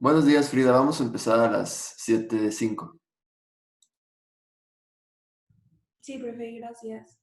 Buenos días, Frida. Vamos a empezar a las 7:05. Sí, profe, gracias.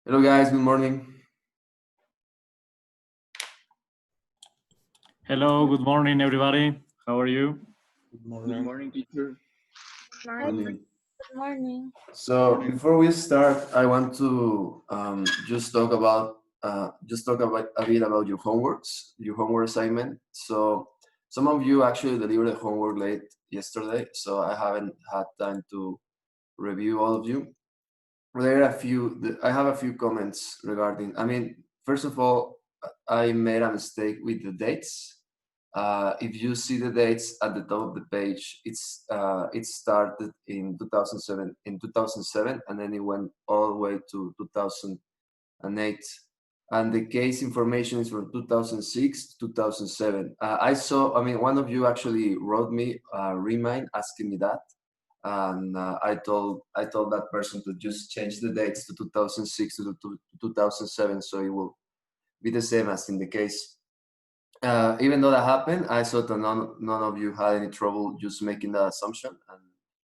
Hello, guys. Good morning. Hello, good morning, everybody. How are you? Good morning. Good morning, teacher. Hi. Morning. Good morning. So before we start, I want to just talk about a bit about your homeworks, your homework assignment. So some of you actually delivered the homework late yesterday, so I haven't had time to review all of you. There are a few. I have a few comments regarding. I mean, first of all, I made a mistake with the dates. If you see the dates at the top of the page, it started in 2007, and then it went all the way to 2008. And the case information is from 2006 to 2007. I saw. I mean, one of you actually wrote me a remind asking me that, and I told that person to just change the dates to 2006 to 2007, so it will be the same as in the case. Even though that happened, I saw that none of you had any trouble just making that assumption and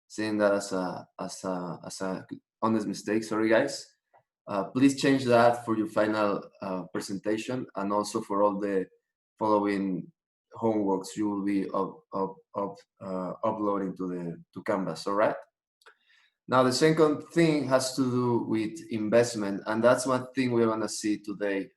seeing that as a honest mistake. Sorry, guys. Please change that for your final presentation, and also for all the following homeworks you will be uploading to Canvas. All right. Now, the second thing has to do with investment, and that's one thing we're gonna see today.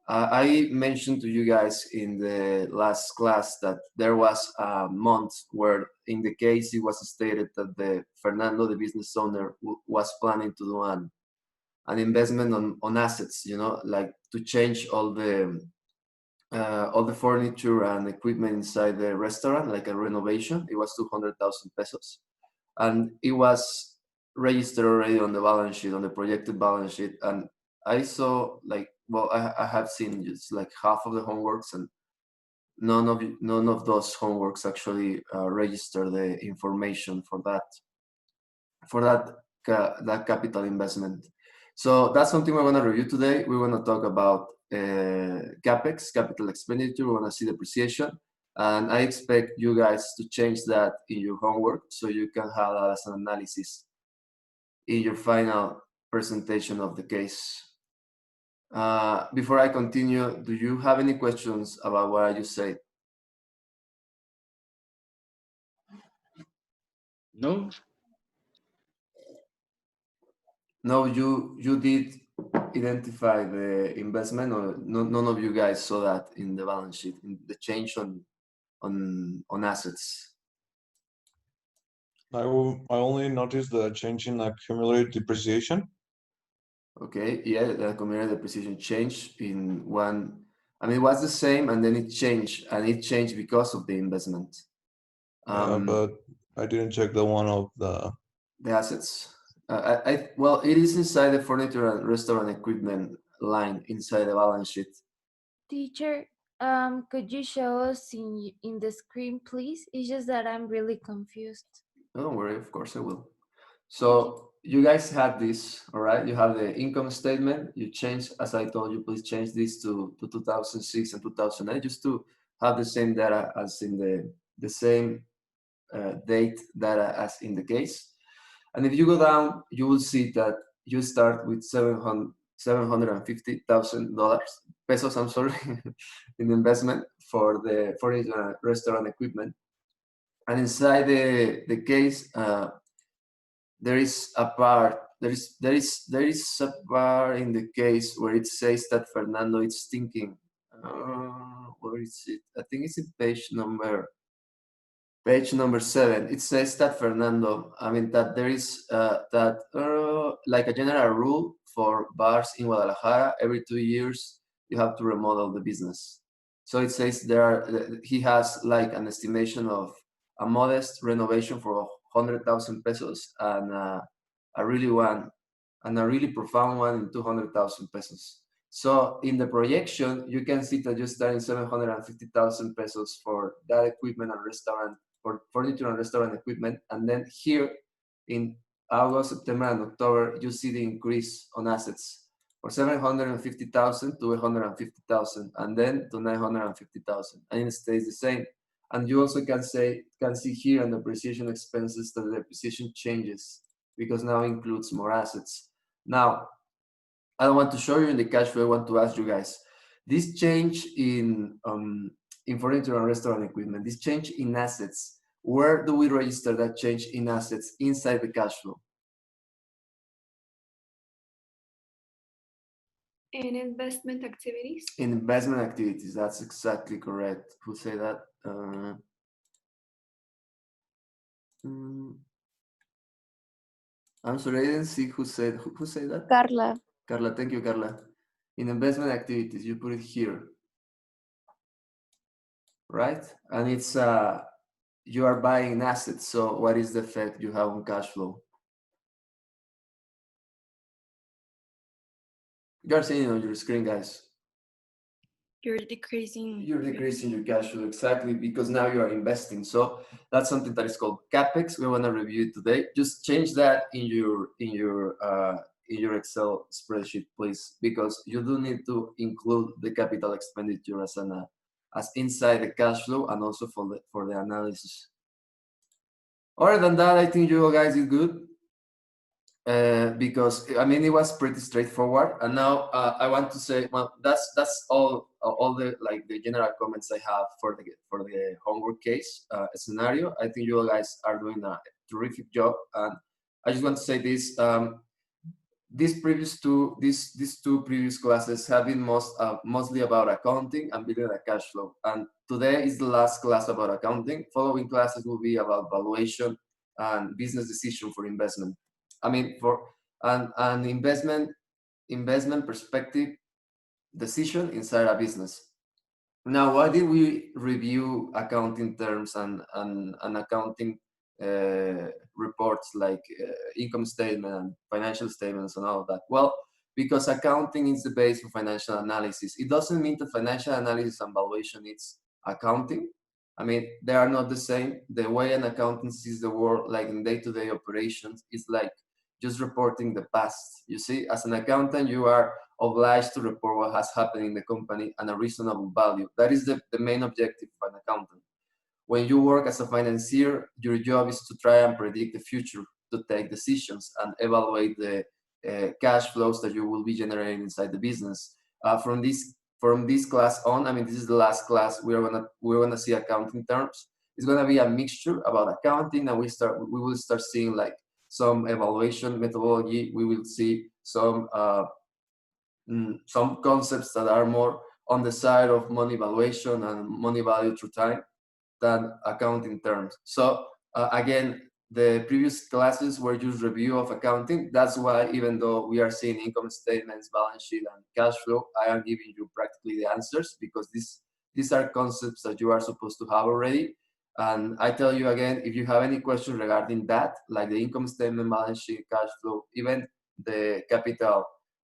I mentioned to you guys in the last class that there was a month where, in the case, it was stated that the Fernando, the business owner, was planning to do an investment on assets. You know, like to change all the furniture and equipment inside the restaurant, like a renovation. It was 200,000 pesos, and it was registered already on the balance sheet, on the projected balance sheet. And I saw, like, well, I have seen just like half of the homeworks, and none of those homeworks actually register the information for that capital investment. So that's something we're going to review today. We're going to talk about capex, capital expenditure. We're going to see depreciation, and I expect you guys to change that in your homework so you can have that as an analysis in your final presentation of the case. Before I continue, do you have any questions about what I just said? No, No, you did identify the investment, or none of you guys saw that in the balance sheet, in the change on assets. I only noticed the change in accumulated depreciation. Okay, yeah, the accumulated depreciation changed in one. I mean, it was the same, and then it changed, and it changed because of the investment. But I didn't check the one of The assets. Well, it is inside the furniture and restaurant equipment line inside the balance sheet. Teacher, could you show us in the screen, please? It's just that I'm really confused. Oh, don't worry, of course I will. So you guys had this, all right? You have the income statement. You change, as I told you, please change this to 2006 and 2008, just to have the same data as in the same date data as in the case. And if you go down, you will see that you start with $750,000 pesos. I'm sorry, in investment for the furniture and restaurant equipment. And inside the case, there is a part. There is a part in the case where it says that Fernando is thinking. Where is it? I think it's in page number 7. It says that Fernando, I mean, that there is like a general rule for bars in Guadalajara, every 2 years you have to remodel the business. So it says he has like an estimation of a modest renovation for 100,000 pesos, and a really profound one in 200,000 pesos. So in the projection, you can see that you're starting 750,000 pesos for that equipment and restaurant, for furniture and restaurant equipment. And then here in August, September, and October, you see the increase on assets for 750,000 to 150,000, and then to 950,000, and it stays the same. And you also can see here on the depreciation expenses that the depreciation changes because now includes more assets. Now, I don't want to show you in the cash flow. I want to ask you guys, this change in furniture and restaurant equipment, this change in assets, where do we register that change in assets inside the cash flow? In investment activities. In investment activities, that's exactly correct. Who say that? I'm sorry, I didn't see who said that. Carla. Carla, thank you, Carla. In investment activities, you put it here, right? And it's you are buying assets. So what is the effect you have on cash flow? You're seeing it on your screen, guys. You're decreasing. You're decreasing your cash flow, exactly, because now you are investing. So that's something that is called capex. We want to review it today. Just change that in your Excel spreadsheet, please, because you do need to include the capital expenditure as inside the cash flow and also for the analysis. Other than that, I think you guys did good. Because I mean it was pretty straightforward, and now I want to say, well, that's all the like the general comments I have for the homework case scenario. I think you guys are doing a terrific job, and I just want to say this: these two previous classes have been mostly about accounting and building a cash flow, and today is the last class about accounting. Following classes will be about valuation and business decision for investment. I mean, for an investment perspective decision inside a business. Now, why did we review accounting terms and accounting reports like income statement and financial statements and all of that? Well, because accounting is the base for financial analysis. It doesn't mean that financial analysis and valuation is accounting. I mean, they are not the same. The way an accountant sees the world, like in day-to-day operations, is like just reporting the past. You see, as an accountant, you are obliged to report what has happened in the company and a reasonable value. That is the main objective of an accountant. When you work as a financier, your job is to try and predict the future, to take decisions and evaluate the cash flows that you will be generating inside the business. From this class on, I mean, this is the last class we're gonna see accounting terms. It's gonna be a mixture about accounting, and we will start seeing like some evaluation methodology. We will see some concepts that are more on the side of money valuation and money value through time than accounting terms. So again, the previous classes were just review of accounting. That's why even though we are seeing income statements, balance sheet, and cash flow, I am giving you practically the answers because these are concepts that you are supposed to have already. And I tell you again, if you have any questions regarding that, like the income statement, balance sheet, cash flow, even the capital,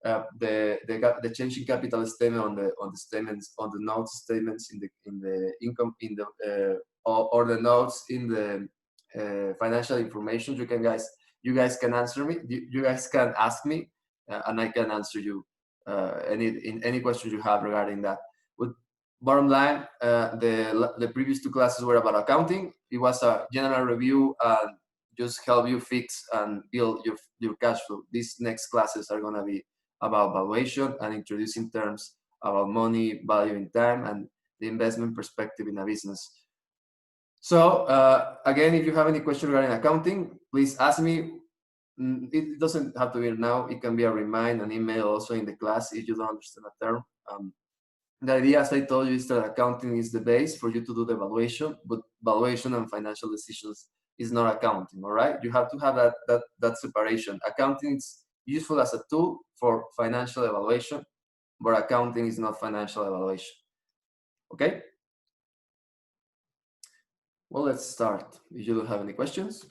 the change in capital statement on the statements on the notes statements in the income in the or the notes in the financial information, you guys can answer me. You guys can ask me, and I can answer you any questions you have regarding that. But bottom line, the previous two classes were about accounting. It was a general review and just help you fix and build your cash flow. These next classes are gonna be about valuation and introducing terms about money, value in time, and the investment perspective in a business. So again, if you have any question regarding accounting, please ask me. It doesn't have to be now. It can be a remind, an email also in the class if you don't understand a term. The idea, as I told you, is that accounting is the base for you to do the valuation, but valuation and financial decisions is not accounting, all right? You have to have that separation. Accounting is useful as a tool for financial evaluation, but accounting is not financial evaluation, okay? Well, let's start. If you don't have any questions.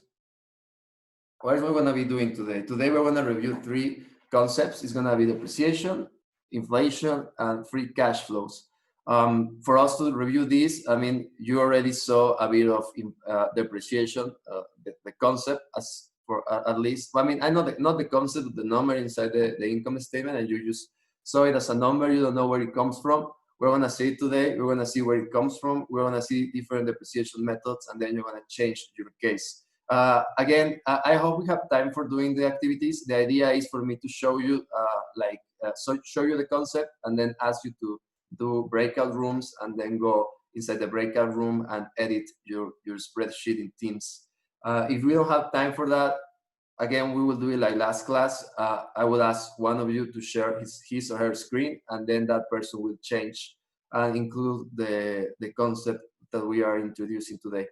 What is we going to be doing today? Today we're going to review three concepts. It's going to be depreciation, inflation, and free cash flows. For us to review this, I mean, you already saw a bit of depreciation, the concept as for at least. I mean, I know not the concept of the number inside the income statement, and you just saw it as a number. You don't know where it comes from. We're going to see it today. We're going to see where it comes from. We're going to see different depreciation methods, and then you're going to change your case. Again, I hope we have time for doing the activities. The idea is for me to show you like show you the concept and then ask you to do breakout rooms and then go inside the breakout room and edit your spreadsheet in Teams. If we don't have time for that, again, we will do it like last class. I will ask one of you to share his or her screen, and then that person will change and include the concept that we are introducing today.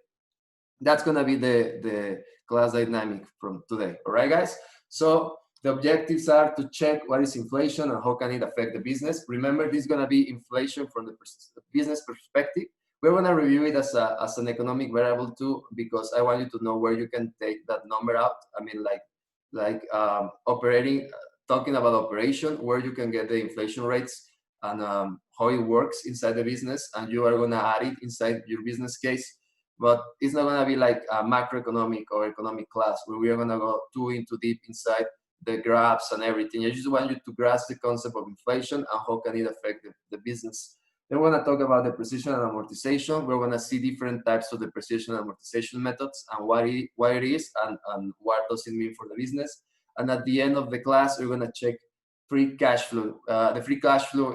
That's gonna be the class dynamic from today. All right, guys? So the objectives are to check what is inflation and how can it affect the business. Remember, this is gonna be inflation from the business perspective. We're gonna review it as an economic variable too, because I want you to know where you can take that number out. I mean, like operating, talking about operation, where you can get the inflation rates and how it works inside the business, and you are gonna add it inside your business case. But it's not going to be like a macroeconomic or economic class where we are going to go too into deep inside the graphs and everything. I just want you to grasp the concept of inflation and how can it affect the business. Then we're going to talk about depreciation and amortization. We're going to see different types of depreciation and amortization methods and what it is and what does it mean for the business. And at the end of the class, we're going to check free cash flow. The free cash flow,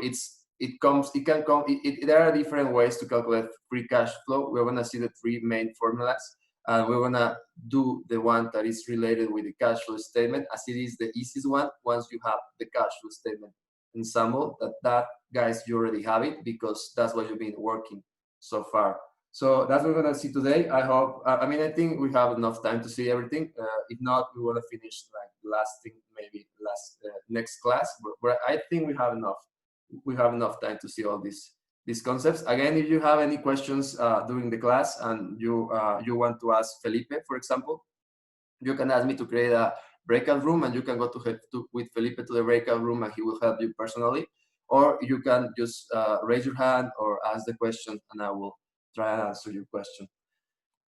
there are different ways to calculate free cash flow. We're going to see the three main formulas, and we're going to do the one that is related with the cash flow statement, as it is the easiest one once you have the cash flow statement ensemble. That guys, you already have it because that's what you've been working so far. So that's what we're going to see today. I hope, I mean, I think we have enough time to see everything. If not, we want to finish like last thing, maybe next class, but I think we have enough time to see all these concepts. Again, if you have any questions during the class and you want to ask Felipe, for example, you can ask me to create a breakout room, and you can go with Felipe to the breakout room, and he will help you personally. Or you can just raise your hand or ask the question, and I will try and answer your question.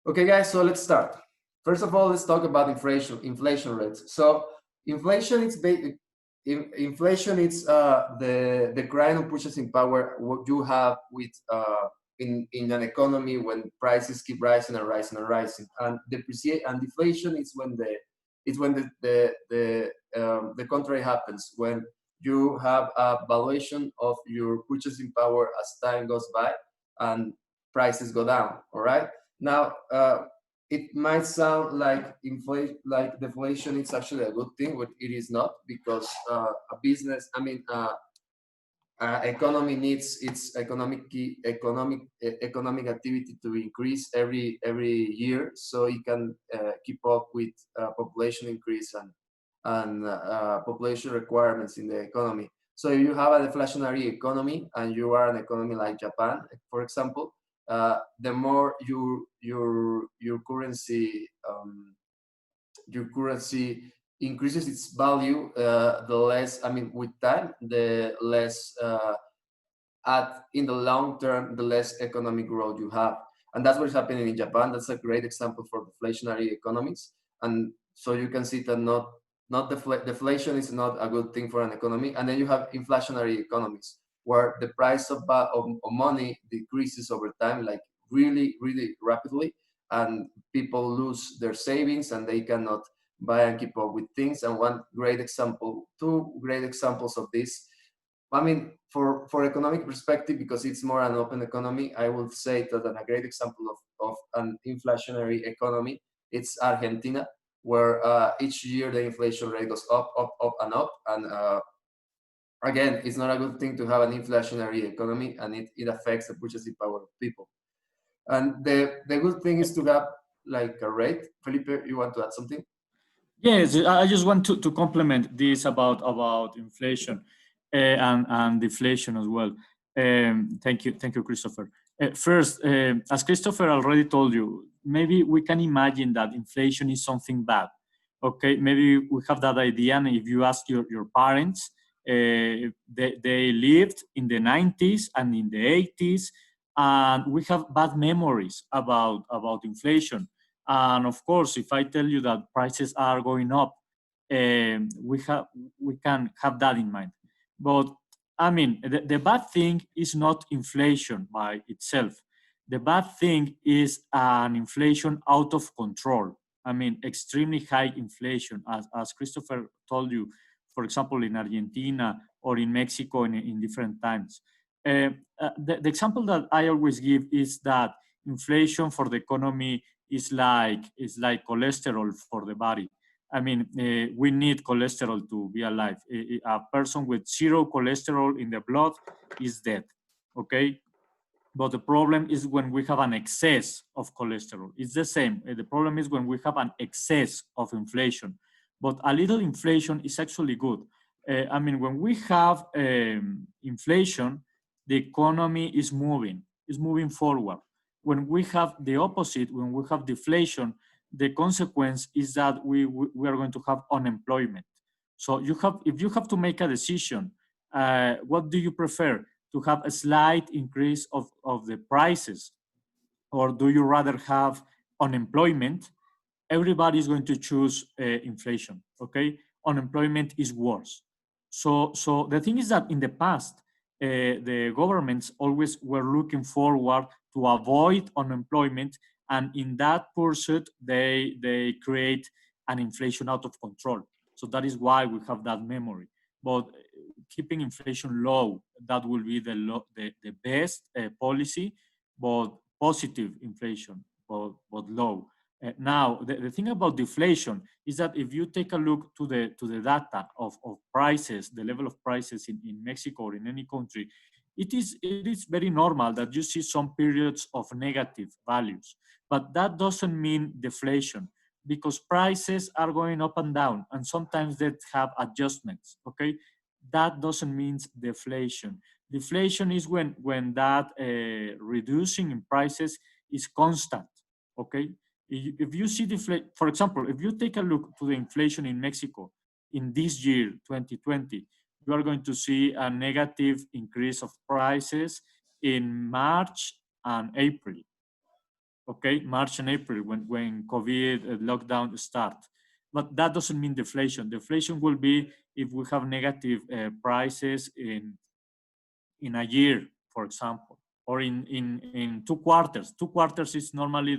Okay, guys, so let's start. First of all, let's talk about inflation rates. So inflation is inflation is the kind of purchasing power what you have with in an economy when prices keep rising and rising and rising. And deflation is when the contrary happens, when you have a valuation of your purchasing power as time goes by and prices go down. All right. Now, it might sound like deflation is actually a good thing, but it is not, because a business, I mean, economy needs its economic activity to increase every year, so it can keep up with population increase and population requirements in the economy. So if you have a deflationary economy and you are an economy like Japan, for example, the more your currency increases its value, the less, I mean, with time, the less in the long term, the less economic growth you have. And that's what's happening in Japan. That's a great example for deflationary economies. And so you can see that deflation is not a good thing for an economy. And then you have inflationary economies, where the price of money decreases over time, like really, really rapidly, and people lose their savings and they cannot buy and keep up with things. And two great examples of this, I mean, for economic perspective, because it's more an open economy, I would say that a great example of an inflationary economy, it's Argentina, where each year the inflation rate goes up, up, up, and up. And again, it's not a good thing to have an inflationary economy, and it affects the purchasing power of people. And the good thing is to have like a rate. Felipe, you want to add something? Yes, I just want to complement this about inflation and deflation as well. Thank you, Christopher. First, as Christopher already told you, maybe we can imagine that inflation is something bad. Okay, maybe we have that idea, and if you ask your parents, they lived in the 90s and in the 80s, and we have bad memories about inflation. And of course, if I tell you that prices are going up, we can have that in mind. But I mean, the bad thing is not inflation by itself. The bad thing is an inflation out of control. I mean, extremely high inflation, as Christopher told you. For example, in Argentina, or in Mexico in different times. The example that I always give is that inflation for the economy is like cholesterol for the body. I mean, we need cholesterol to be alive. A person with zero cholesterol in the blood is dead. Okay, but the problem is when we have an excess of cholesterol. It's the same. The problem is when we have an excess of inflation. But a little inflation is actually good. I mean, when we have inflation, the economy is moving forward. When we have the opposite, when we have deflation, the consequence is that we are going to have unemployment. So if you have to make a decision, what do you prefer? To have a slight increase of the prices, or do you rather have unemployment? Everybody is going to choose inflation. Okay, unemployment is worse. So the thing is that in the past, the governments always were looking forward to avoid unemployment, and in that pursuit, they create an inflation out of control. So that is why we have that memory. But keeping inflation low, that will be the best policy, but positive inflation, but low. Now, the thing about deflation is that if you take a look to the data of prices, the level of prices in Mexico or in any country, it is very normal that you see some periods of negative values, but that doesn't mean deflation, because prices are going up and down, and sometimes they have adjustments. Okay, that doesn't mean deflation. Deflation is when that reducing in prices is constant. Okay, if you see for example, if you take a look to the inflation in Mexico in this year, 2020, you are going to see a negative increase of prices in March and April. Okay, March and April when COVID lockdown start. But that doesn't mean deflation. Deflation will be if we have negative prices in a year, for example, or in 2 quarters. 2 quarters is normally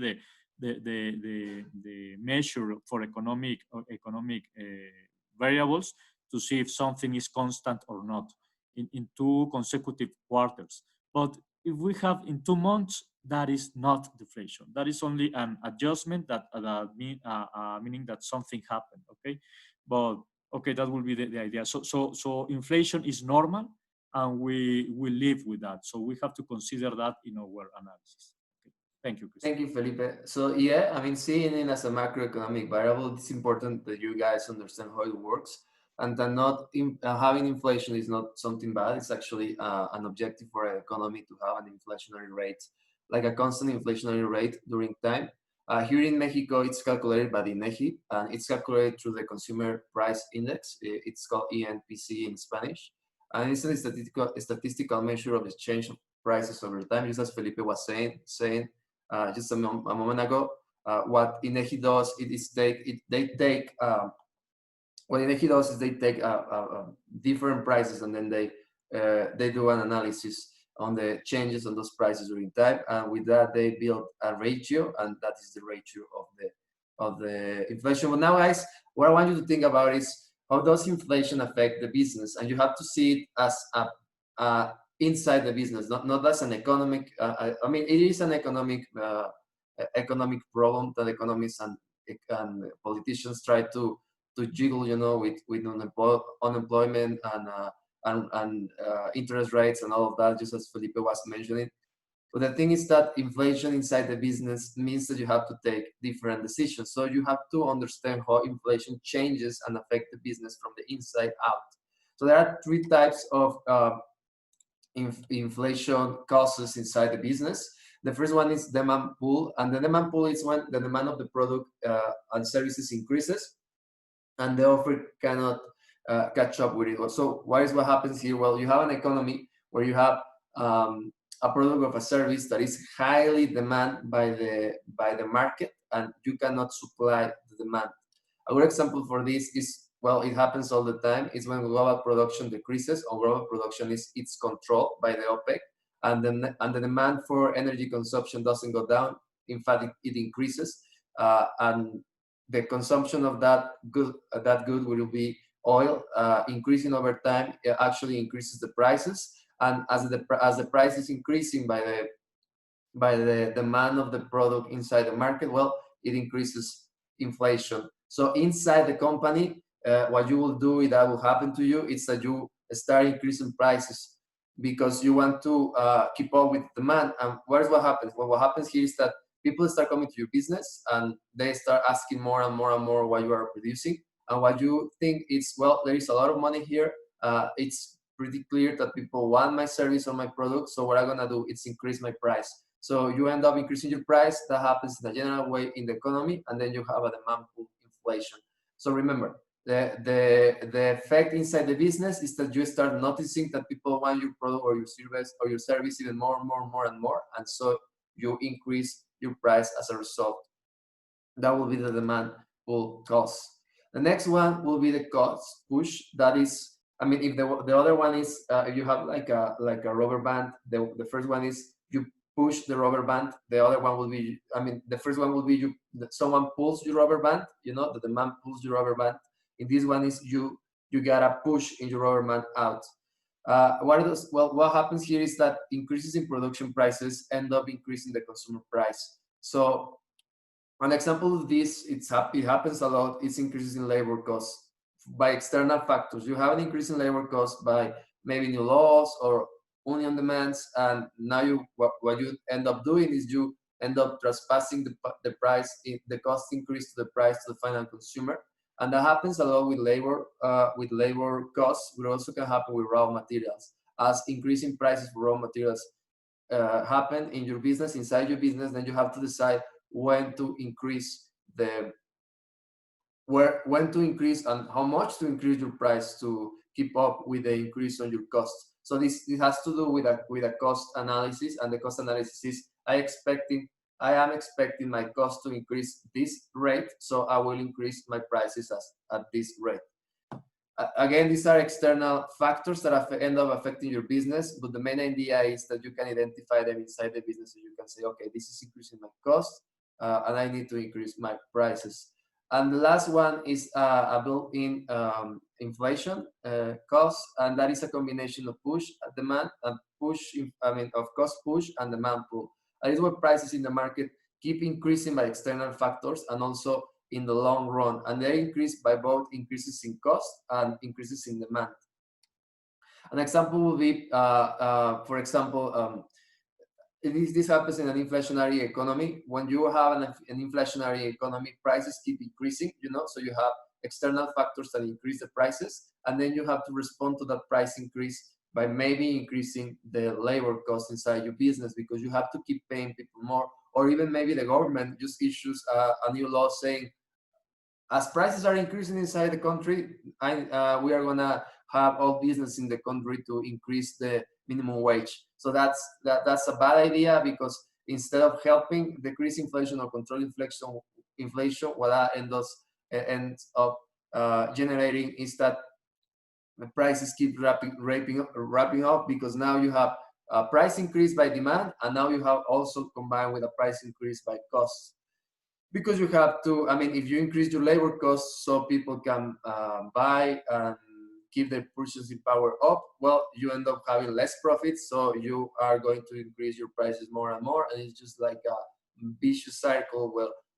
the measure for economic variables to see if something is constant or not in 2 consecutive quarters. But if we have in 2 months, that is not deflation. That is only an adjustment meaning that something happened. Okay, but okay, that will be the idea. So inflation is normal, and we live with that. So we have to consider that in our analysis. Okay. Thank you, Chris. Thank you, Felipe. So yeah, I mean, seeing it as a macroeconomic variable, it's important that you guys understand how it works, and that having inflation is not something bad. It's actually an objective for an economy to have an inflationary rate, like a constant inflationary rate during time. Here in Mexico, it's calculated by the INEGI, and it's calculated through the Consumer Price Index. It's called ENPC in Spanish, and it's a statistical measure of the change of prices over time, just as Felipe was saying just a moment ago. What INEGI does, what INEGI does is they take different prices, and then they do an analysis on the changes on those prices during time, and with that they build a ratio, and that is the ratio of the inflation. But now, guys, what I want you to think about is how does inflation affect the business, and you have to see it as inside the business, not as an economic. I mean, it is an economic problem that economists and politicians try to jiggle, with unemployment and interest rates and all of that, just as Felipe was mentioning. But the thing is that inflation inside the business means that you have to take different decisions. So you have to understand how inflation changes and affect the business from the inside out. So there are 3 types of inflation causes inside the business. The first one is demand pull, and the demand pull is when the demand of the product and services increases, and the offer cannot catch up with it. So what happens here? Well, you have an economy where you have a product of a service that is highly demanded by the market, and you cannot supply the demand. A good example for this is, well, it happens all the time, is when global production decreases, or global production it's controlled by the OPEC, and the demand for energy consumption doesn't go down. In fact, it increases, and the consumption of that good will be oil, increasing over time, it actually increases the prices. And as the price is increasing by the demand of the product inside the market, well, it increases inflation. So inside the company, what you will do, that will happen to you, is that you start increasing prices because you want to keep up with demand. And what happens? Well, what happens here is that people start coming to your business and they start asking more and more and more what you are producing. And what you think is, well, there is a lot of money here. It's pretty clear that people want my service or my product. So what I'm gonna do is increase my price. So you end up increasing your price. That happens in a general way in the economy, and then you have a demand pull inflation. So remember, the effect inside the business is that you start noticing that people want your product or your service even more and more and more and more, and so you increase your price as a result. That will be the demand pull cost. The next one will be the cost push. That is, I mean, if the other one is if you have like a rubber band, the first one is you push the rubber band. The other one will be, I mean, the first one will be someone pulls your rubber band. You know, the demand pulls your rubber band. In this one is you gotta push in your rubber band out. What are those? Well, what happens here is that increases in production prices end up increasing the consumer price. So an example of this, it happens a lot, it's increases in labor costs by external factors. You have an increase in labor costs by maybe new laws or union demands, and now what you end up doing is you end up trespassing the price, the cost increase to the price to the final consumer. And that happens a lot with labor costs, but also can happen with raw materials. As increasing prices for raw materials happen in your business, inside your business, then you have to decide when to increase when to increase and how much to increase your price to keep up with the increase on your costs. So this has to do with a cost analysis, and the cost analysis is I am expecting my cost to increase this rate, so I will increase my prices at this rate. Again, these are external factors that end up affecting your business, but the main idea is that you can identify them inside the business, and you can say, okay, this is increasing my cost, and I need to increase my prices. And the last one is a built-in inflation cost, and that is a combination of push demand and of cost push and demand pull. That is where prices in the market keep increasing by external factors and also in the long run, and they increase by both increases in cost and increases in demand. An example will be, for example, this happens in an inflationary economy. When you have an inflationary economy, prices keep increasing, so you have external factors that increase the prices, and then you have to respond to that price increase by maybe increasing the labor cost inside your business, because you have to keep paying people more, or even maybe the government just issues a new law saying, as prices are increasing inside the country, we are gonna have all business in the country to increase the minimum wage. So that's a bad idea, because instead of helping decrease inflation or control inflation, what that ends up generating is that the prices keep wrapping up, because now you have a price increase by demand, and now you have also combined with a price increase by costs. Because you have to, I mean, if you increase your labor costs so people can buy and keep their purchasing power up, well, you end up having less profits, so you are going to increase your prices more and more, and it's just like a vicious cycle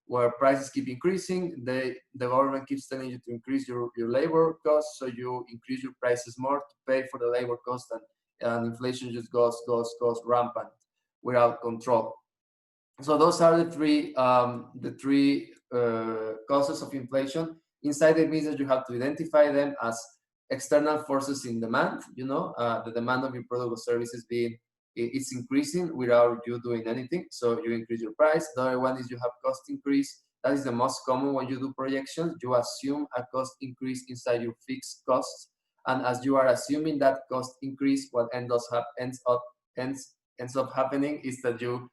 where prices keep increasing, the government keeps telling you to increase your labor costs, so you increase your prices more to pay for the labor cost, and inflation just goes rampant without control. So those are the three causes of inflation. Inside the business, you have to identify them as external forces in demand. The demand of your product or services it's increasing without you doing anything, so you increase your price. The other one is you have cost increase. That is the most common when you do projections. You assume a cost increase inside your fixed costs, and as you are assuming that cost increase, what ends up happening is that you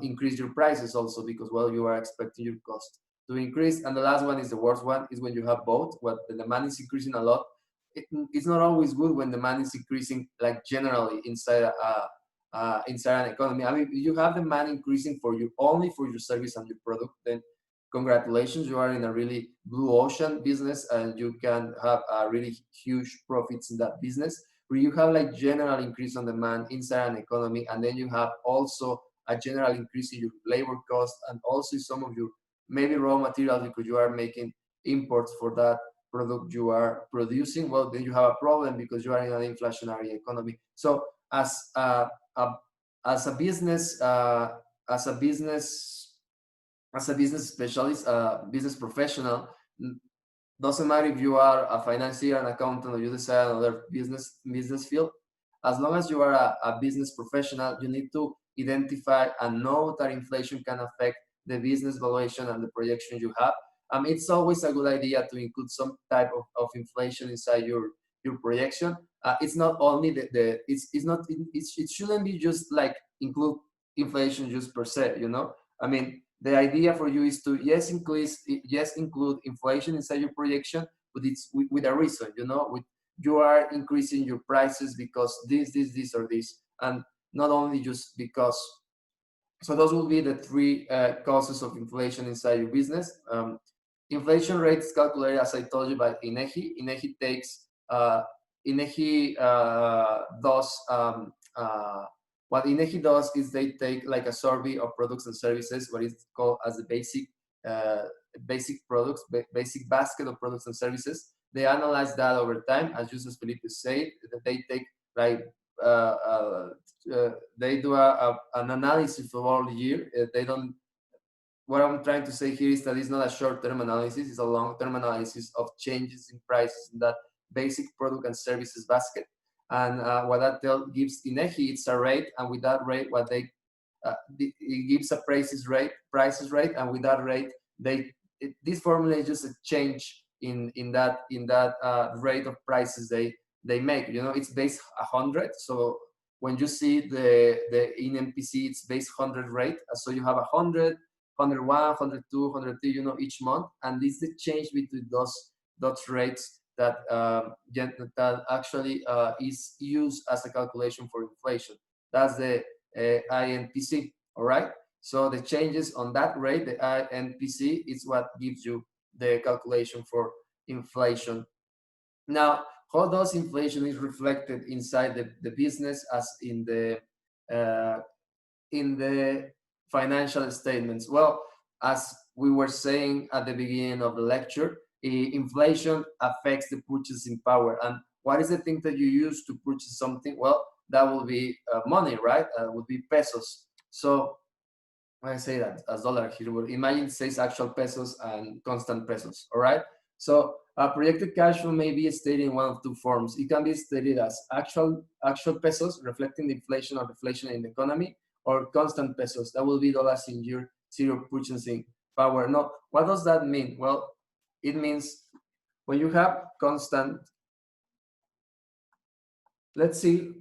increase your prices also, because, well, you are expecting your cost to increase. And the last one is the worst one, is when you have both. When the demand is increasing a lot, it's not always good when demand is increasing, like generally inside an economy. I mean, you have demand increasing only for your service and your product, then congratulations, you are in a really blue ocean business and you can have a really huge profits in that business. Where you have like general increase on demand inside an economy, and then you have also a general increase in your labor cost and also some of your maybe raw materials because you are making imports for that product you are producing. Well, then you have a problem because you are in an inflationary economy. So a as a business as a business as a business specialist, business professional, doesn't matter if you are a financier, an accountant, or you decide another business field. As long as you are a business professional, you need to identify and know that inflation can affect the business valuation and the projection you have. It's always a good idea to include some type of inflation inside your projection. It's not only it's not it shouldn't be just like include inflation just per se. I mean, the idea for you is to include inflation inside your projection, but it's with a reason. You are increasing your prices because this or this, and not only just because. So those will be the three causes of inflation inside your business. Inflation rate is calculated, as I told you, by INEGI. INEGI does what INEGI does is they take like a survey of products and services, what is called as the basic products, basic basket of products and services. They analyze that over time, as Justus Felipe said, that they take like uh, uh, they do an analysis of all year. They don't. What I'm trying to say here is that it's not a short-term analysis; it's a long-term analysis of changes in prices in that basic product and services basket. And what that gives INEGI, it's a rate, and with that rate, what it gives a prices rate, and with that rate, this formula is just a change in that rate of prices they make. It's based 100. So when you see the in MPC, it's based 100 rate. So you have 100, 101, 102, 103, each month, and this is the change between those rates that actually is used as a calculation for inflation. That's the INPC. All right. So the changes on that rate, the INPC, is what gives you the calculation for inflation. Now, how does inflation is reflected inside the business as uh, in the financial statements? Well, as we were saying at the beginning of the lecture, inflation affects the purchasing power. And what is the thing that you use to purchase something? Well, that will be money, right? Would be pesos. So I say that as dollar here, but imagine it says actual pesos and constant pesos. All right. So projected cash flow may be stated in one of two forms. It can be stated as actual pesos reflecting the inflation or deflation in the economy, or constant pesos. That will be dollars in your zero purchasing power. Now, what does that mean? Well, it means when you have constant. Let's see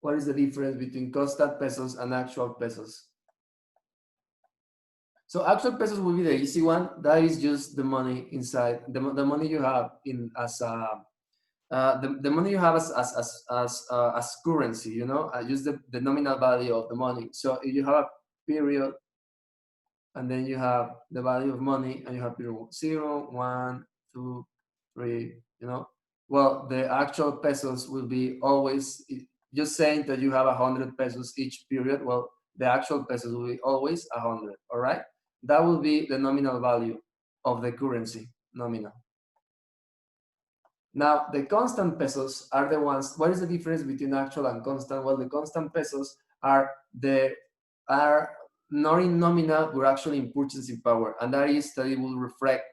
what is the difference between constant pesos and actual pesos. So actual pesos will be the easy one. That is just the money inside, the money you have in as the money you have as currency. Use the nominal value of the money. So if you have a period, and then you have the value of money, and you have period 0, 1, 2, 3. Well, the actual pesos will be always just saying that you have 100 pesos each period. Well, the actual pesos will be always 100. All right. That will be the nominal value of the currency, nominal. Now, the constant pesos are the ones. What is the difference between actual and constant? Well, the constant pesos are not in nominal, but actually in purchasing power, and that is that it will reflect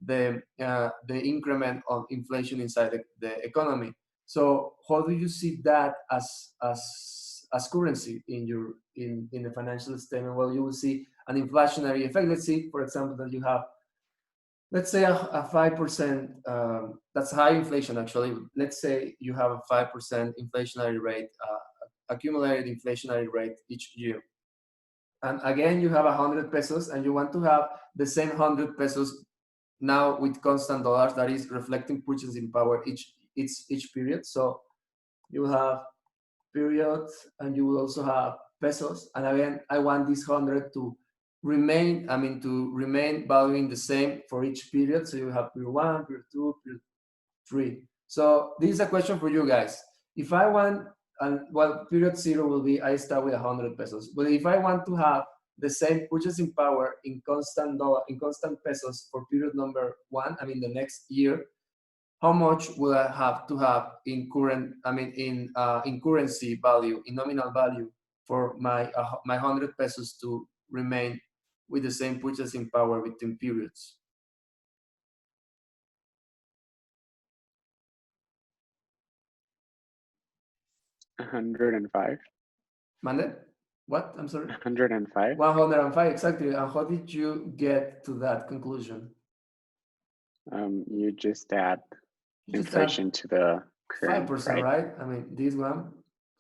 the increment of inflation inside the economy. So, how do you see that as currency in the financial statement? Well, you will see an inflationary effect. Let's see, for example, that you have, let's say, a 5%, that's high inflation actually. Let's say you have a 5% inflationary rate, accumulated inflationary rate each year. And again, you have 100 pesos and you want to have the same 100 pesos now with constant dollars, that is reflecting purchasing power each period. So you have period and you will also have pesos. And again, I want this 100 to remain, I mean, to remain valuing the same for each period. So you have period 1, period 2, period 3. So this is a question for you guys. If I want, and well, period 0 will be I start with 100 pesos. But if I want to have the same purchasing power in constant dollar, in constant pesos for period number 1, I mean the next year, how much will I have to have in current, I mean in currency value, in nominal value for my 100 pesos to remain with the same purchasing power between periods? $105. Mande? What? I'm sorry. 105. 105, exactly. And how did you get to that conclusion? You just add You just add inflation to the current 5%, price. right? I mean, this one,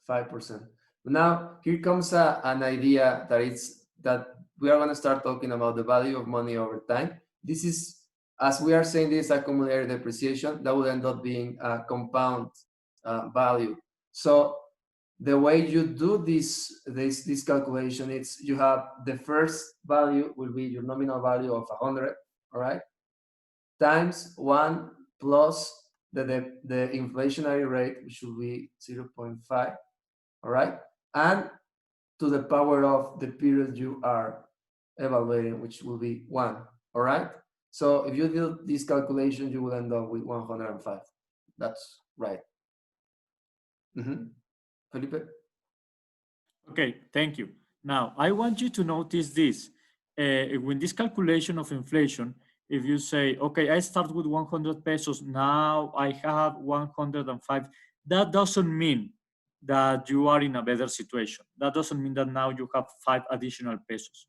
5%. But now here comes an idea that it's that we are going to start talking about the value of money over time. This is, as we are saying, this accumulated depreciation that will end up being a compound value. So the way you do this calculation, it's you have the first value will be your nominal value of 100, all right, times 1 plus the inflationary rate, which will be 0.5, all right, and to the power of the period you are evaluating, which will be 1, all right. So if you do this calculation, you will end up with 105. That's right. Felipe? Okay, thank you. Now, I want you to notice this. When this calculation of inflation, if you say, okay, I start with 100 pesos, now I have 105, that doesn't mean that you are in a better situation. That doesn't mean that now you have 5 additional pesos.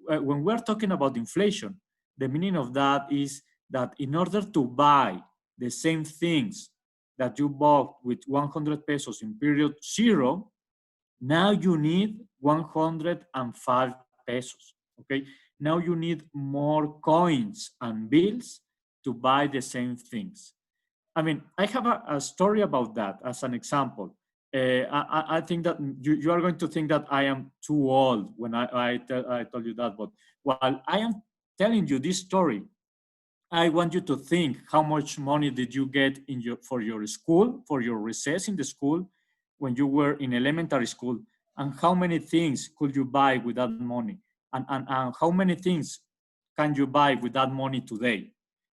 When we're talking about inflation, the meaning of that is that in order to buy the same things that you bought with 100 pesos in period 0, now you need 105 pesos, okay? Now you need more coins and bills to buy the same things. I mean, I have a story about that as an example. I think that you are going to think that I am too old when I told you that, but while I am telling you this story, I want you to think how much money did you get for your school, for your recess in the school when you were in elementary school, and how many things could you buy with that money, and how many things can you buy with that money today.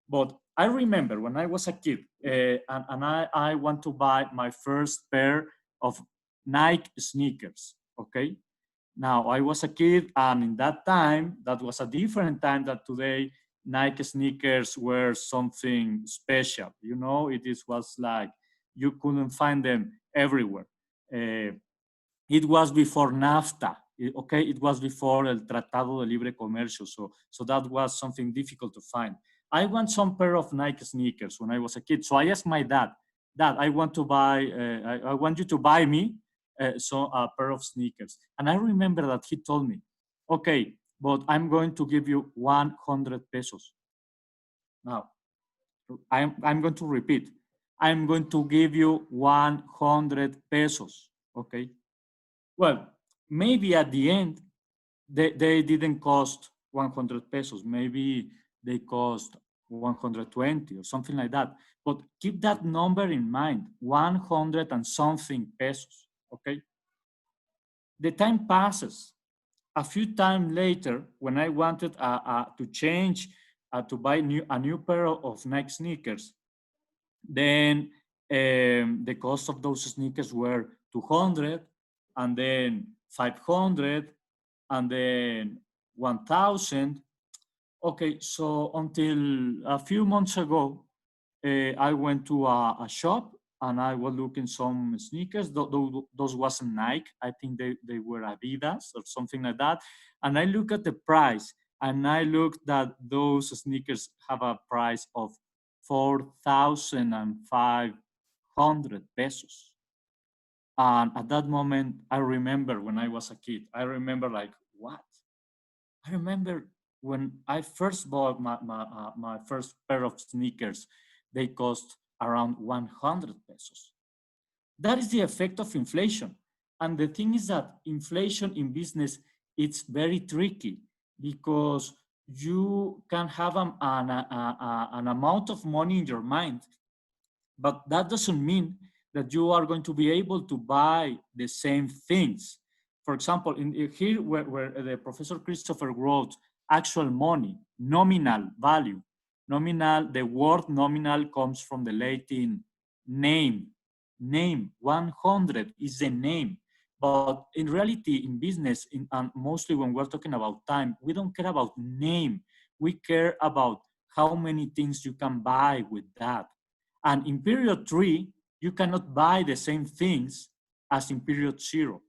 But I remember when I was a kid, and I want to buy my first pair of Nike sneakers, okay? Now, I was a kid, and in that time, that was a different time than today. Nike sneakers were something special. You know, was like you couldn't find them everywhere. Uh, it was before NAFTA, okay? It was before El Tratado de Libre Comercio, so that was something difficult to find. I want some pair of Nike sneakers when I was a kid, so I asked my dad, Dad, I want to buy, I want you to buy me so a pair of sneakers. And I remember that he told me, okay, but I'm going to give you 100 pesos. Now, I'm going to repeat. I'm going to give you 100 pesos, okay? Well, maybe at the end, they didn't cost 100 pesos. Maybe they cost 120 or something like that. But keep that number in mind, 100 and something pesos, okay? The time passes. A few times later, when I wanted to change, to buy a new pair of Nike sneakers, then the cost of those sneakers were 200, and then 500, and then 1,000. Okay, so until a few months ago, I went to a shop and I was looking some sneakers. Those wasn't Nike. I think they were Adidas or something like that. And I look at the price, and I looked that those sneakers have a price of 4,500 pesos. And at that moment, I remember when I was a kid, I remember like, what? I remember when I first bought my first pair of sneakers, they cost around 100 pesos. That is the effect of inflation. And the thing is that inflation in business, it's very tricky because you can have an amount of money in your mind, but that doesn't mean that you are going to be able to buy the same things. For example, in here where the Professor Christopher wrote actual money, nominal value. Nominal, the word nominal comes from the Latin name. Name, 100 is the name. But in reality, in business, and mostly when we're talking about time, we don't care about name. We care about how many things you can buy with that. And in period 3, you cannot buy the same things as in period 0.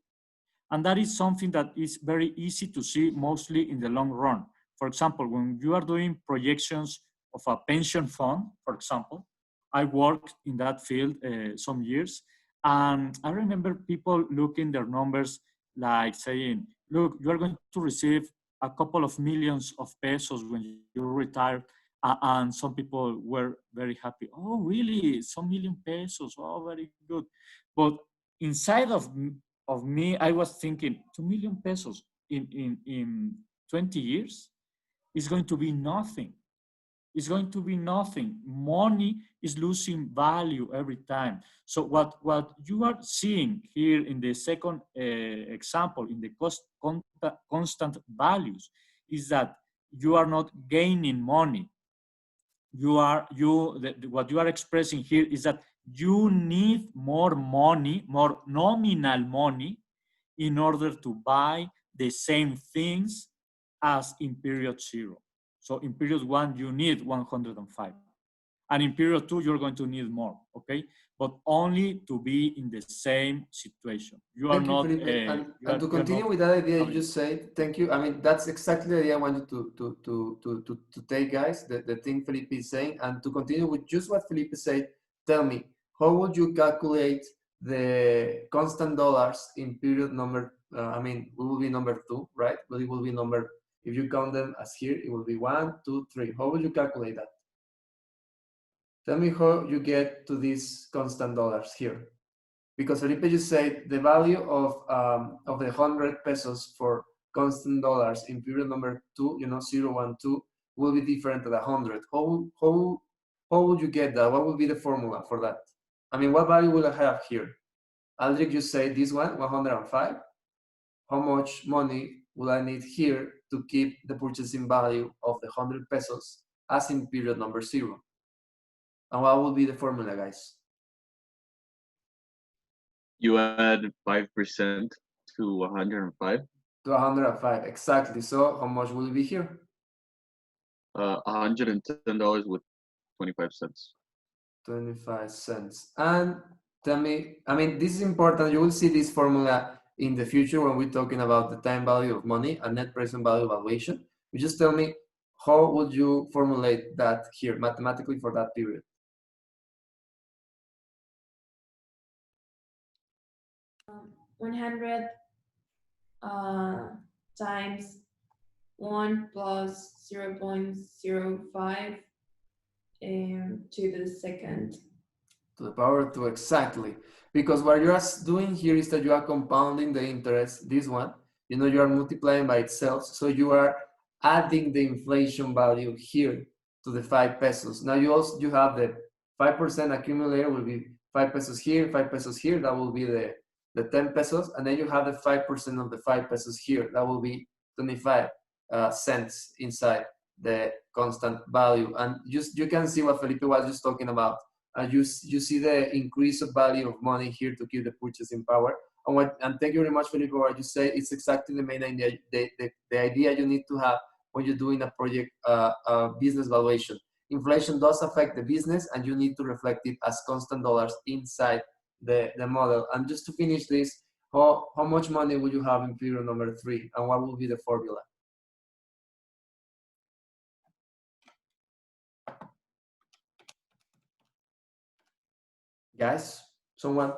And that is something that is very easy to see mostly in the long run. For example, when you are doing projections of a pension fund, for example, I worked in that field some years. And I remember people looking their numbers like saying, look, you are going to receive a couple of millions of pesos when you retire. And some people were very happy. Oh, really? Some million pesos. Oh, very good. But inside of me, I was thinking 2 million pesos in 20 years is going to be nothing. It's going to be nothing. Money is losing value every time. So what you are seeing here in the second example, in the constant values, is that you are not gaining money. What you are expressing here is that you need more money, more nominal money, in order to buy the same things as in period 0. So in period 1, you need 105. And in period 2, you're going to need more, okay? But only to be in the same situation. You are Thank you, not, Felipe. And to you're continue not with that idea you having. just said, thank you. I mean, that's exactly the idea I wanted to take, guys, the thing Felipe is saying. And to continue with just what Felipe said, tell me, how would you calculate the constant dollars in period number, I mean, it will be number 2, right? But it will be number, if you count them as here, it will be 1, 2, 3. How would you calculate that? Tell me how you get to these constant dollars here. Because Felipe just said the value of the 100 pesos for constant dollars in period number 2, 0, 1, 2, will be different than 100. How would you get that? What would be the formula for that? I mean, what value will I have here? Aldrich just said this one, 105. How much money will I need here to keep the purchasing value of the 100 pesos as in period number 0? And what will be the formula, guys? You add 5% to 105. To 105, exactly. So how much will it be here? $110 with 25 cents. 25 cents. And tell me, I mean, this is important. You will see this formula in the future when we're talking about the time value of money and net present value valuation. You just tell me, how would you formulate that here mathematically for that period? Um, 100 times 1 plus 0.05 to the second. To the power 2, exactly. Because what you're doing here is that you are compounding the interest, this one, you are multiplying by itself. So you are adding the inflation value here to the 5 pesos. Now you have the 5% accumulator will be 5 pesos here, 5 pesos here. That will be the 10 pesos. And then you have the 5% of the 5 pesos here. That will be 25 cents inside the constant value. And you can see what Felipe was just talking about. You see the increase of value of money here to keep the purchasing power. And thank you very much, Felipe, what you say. It's exactly the main idea, the idea you need to have when you're doing a project business valuation. Inflation does affect the business, and you need to reflect it as constant dollars inside the model. And just to finish this, how much money will you have in period number 3, and what will be the formula? Guys, someone?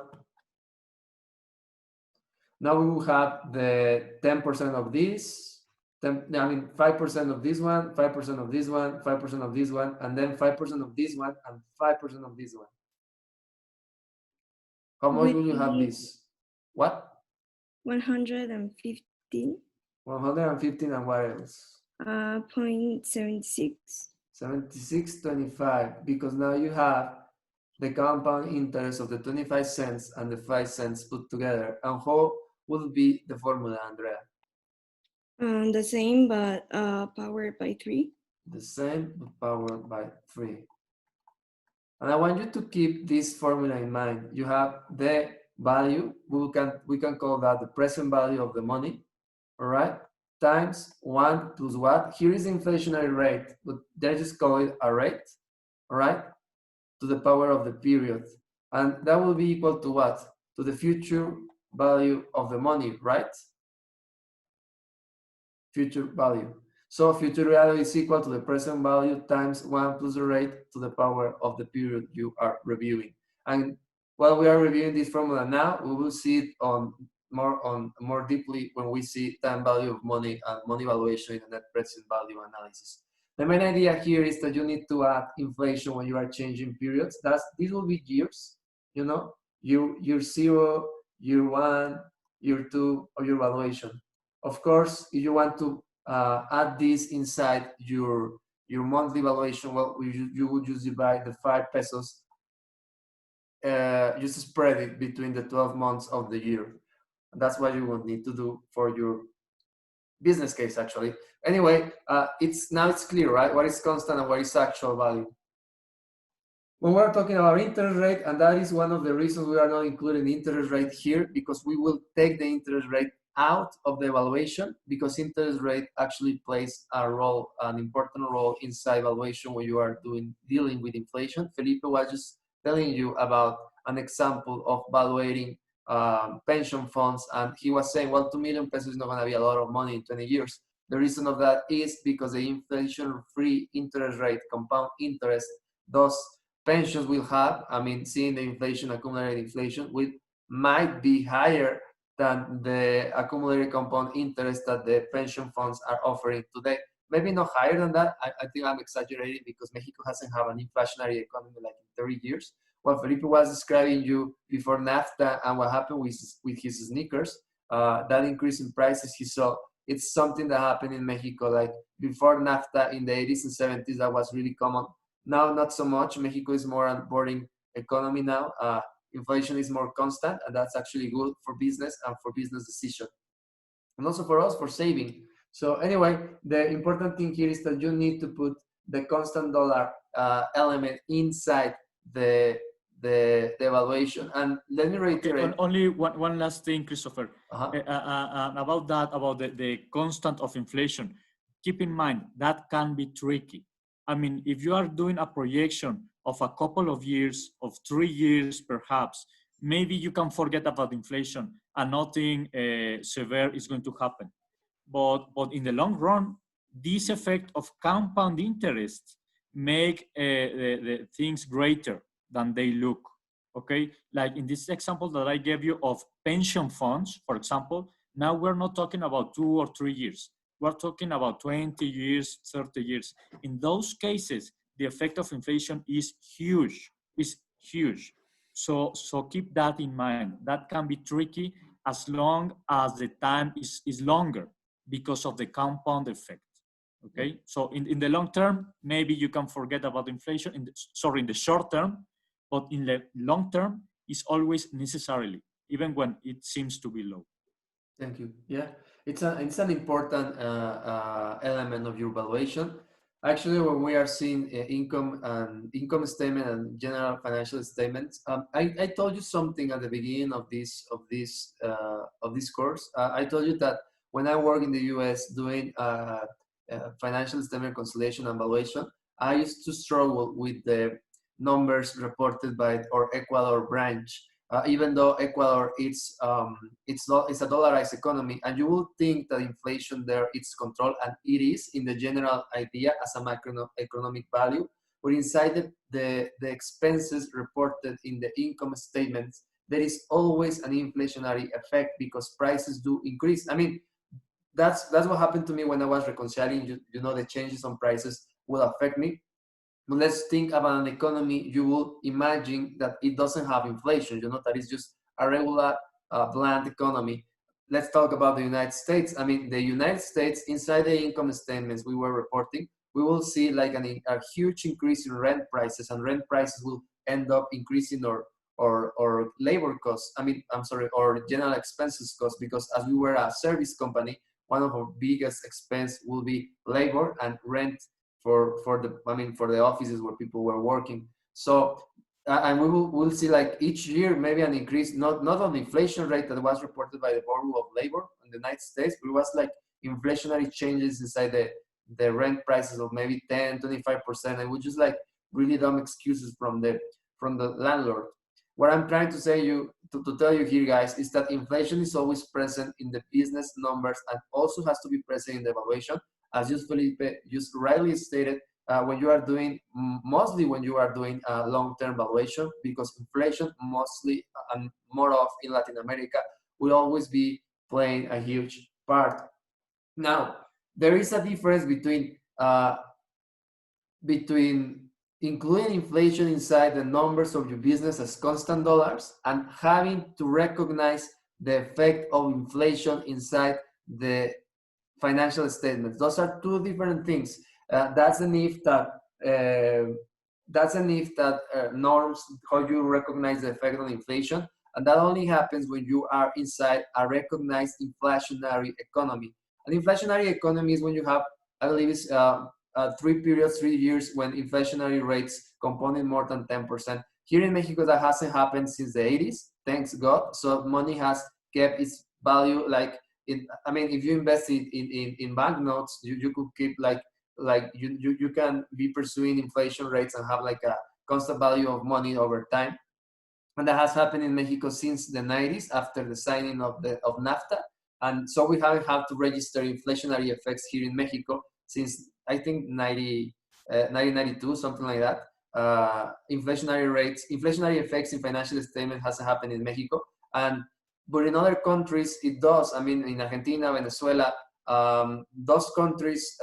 Now we will have the 10% of this, 5% of this one, 5% of this one, 5% of this one, and then 5% of this one, and 5% of this one. How much will you have this? What? 115. 115, and what else? .76. 76.25, because now you have the compound interest of the 25 cents and the 5 cents put together. And how would be the formula, Andrea? The same, but powered by 3. The same, but powered by 3. And I want you to keep this formula in mind. You have the value, we can call that the present value of the money, all right? Times 1 plus what? Here is the inflationary rate, but they just call it a rate, all right? To the power of the period. And that will be equal to what? To the future value of the money, right? Future value. So future value is equal to the present value times 1 plus the rate to the power of the period you are reviewing. And while we are reviewing this formula now, we will see it more deeply when we see time value of money and money valuation in the net present value analysis. The main idea here is that you need to add inflation when you are changing periods. These will be years, you know, year 0, year 1, year 2, or your valuation. Of course, if you want to add this inside your monthly valuation, well, you would just divide the 5 pesos, just spread it between the 12 months of the year. That's what you would need to do for your business case, actually. Anyway, it's clear, right? What is constant and what is actual value. When we're talking about interest rate, and that is one of the reasons we are not including interest rate here, because we will take the interest rate out of the evaluation, because interest rate actually plays an important role inside evaluation when you are dealing with inflation. Felipe was just telling you about an example of evaluating pension funds, and he was saying, well, 2 million pesos is not going to be a lot of money in 20 years. The reason of that is because the inflation-free interest rate, compound interest, those pensions will have, I mean, seeing the inflation, accumulated inflation, might be higher than the accumulated compound interest that the pension funds are offering today. Maybe not higher than that. I think I'm exaggerating because Mexico hasn't had an inflationary economy like in 30 years. What Felipe was describing you before NAFTA and what happened with his sneakers, that increase in prices he saw, it's something that happened in Mexico. Like before NAFTA in the 80s and 70s, that was really common. Now, not so much. Mexico is more an boarding economy now. Inflation is more constant, and that's actually good for business and for business decision. And also for us, for saving. So anyway, the important thing here is that you need to put the constant dollar element inside the evaluation. And let me reiterate. Okay, only one last thing, Christopher. About that, about the constant of inflation. Keep in mind, that can be tricky. I mean, if you are doing a projection of a couple of years, of 3 years perhaps, maybe you can forget about inflation and nothing severe is going to happen. But in the long run, this effect of compound interest make the things greater than they look. Okay, like in this example that I gave you of pension funds, for example, now we're not talking about 2 or 3 years. We're talking about 20 years, 30 years. In those cases, the effect of inflation is huge, So keep that in mind. That can be tricky as long as the time is longer because of the compound effect. Okay, so in the long term, maybe you can forget about inflation, in the short term, but in the long term, it's always necessarily, even when it seems to be low. Thank you. Yeah, it's an important element of your valuation. Actually, when we are seeing income statement and general financial statements, I told you something at the beginning of this course. I told you that when I work in the U.S. doing financial statement consolidation and valuation, I used to struggle with the numbers reported by our Ecuador branch. Even though Ecuador it's a dollarized economy, and you will think that inflation there is controlled, and it is in the general idea as a macroeconomic value, but inside the expenses reported in the income statements, there is always an inflationary effect because prices do increase. I mean, that's what happened to me when I was reconciling. You know, the changes on prices will affect me. But let's think about an economy. You will imagine that it doesn't have inflation, you know, that is just a regular bland economy. let's talk about the United States. I mean, the United States, inside the income statements we were reporting, we will see like a huge increase in rent prices, and rent prices will end up increasing or labor costs. I mean, I'm sorry, or general expenses costs, because as we were a service company, one of our biggest expense will be labor and rent for the offices where people were working. So and we'll see like each year maybe an increase, not on the inflation rate that was reported by the Bureau of Labor in the United States, but it was like inflationary changes inside the rent prices of maybe 10-25%, and which is like really dumb excuses from the landlord. What I'm trying to say to tell you here, guys, is that inflation is always present in the business numbers and also has to be present in the evaluation, as just Felipe just rightly stated. Mostly when you are doing a long-term valuation, because inflation mostly and more of in Latin America will always be playing a huge part. Now, there is a difference between including inflation inside the numbers of your business as constant dollars and having to recognize the effect of inflation inside the financial statements. Those are two different things. That's an if that norms how you recognize the effect on inflation, and that only happens when you are inside a recognized inflationary economy. An inflationary economy is when you have, I believe, it's 3 years when inflationary rates compounding more than 10%. Here in Mexico, that hasn't happened since the 80s, thanks God. So money has kept its value like I mean, if you invest in banknotes, you could keep you can be pursuing inflation rates and have like a constant value of money over time. And that has happened in Mexico since the 90s after the signing of NAFTA. And so we haven't had to register inflationary effects here in Mexico since I think 1992, something like that. Inflationary effects in financial statement hasn't happened in Mexico. But in other countries, it does. I mean, in Argentina, Venezuela, those countries,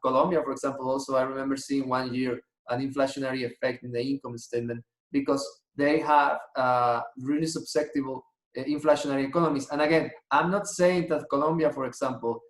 Colombia, for example, also, I remember seeing one year an inflationary effect in the income statement because they have really susceptible inflationary economies. And again, I'm not saying that Colombia, for example,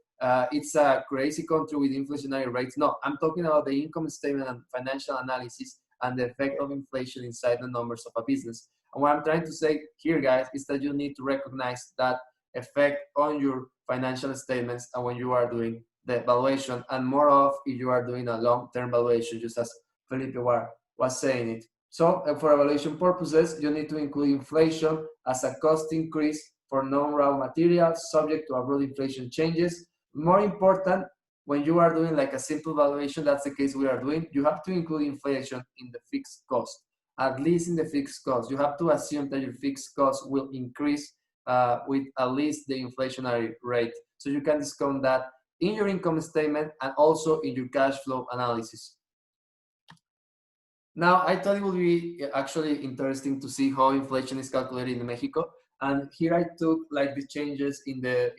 it's a crazy country with inflationary rates. No, I'm talking about the income statement and financial analysis and the effect of inflation inside the numbers of a business. And what I'm trying to say here, guys, is that you need to recognize that effect on your financial statements and when you are doing the valuation, and more of if you are doing a long-term valuation, just as Felipe was saying it. So for evaluation purposes, you need to include inflation as a cost increase for non-raw materials subject to abroad inflation changes. More important, when you are doing like a simple valuation, that's the case we are doing, you have to include inflation in the fixed cost. At least in the fixed cost, you have to assume that your fixed cost will increase with at least the inflationary rate. So you can discount that in your income statement and also in your cash flow analysis. Now, I thought it would be actually interesting to see how inflation is calculated in Mexico. And here I took like the changes the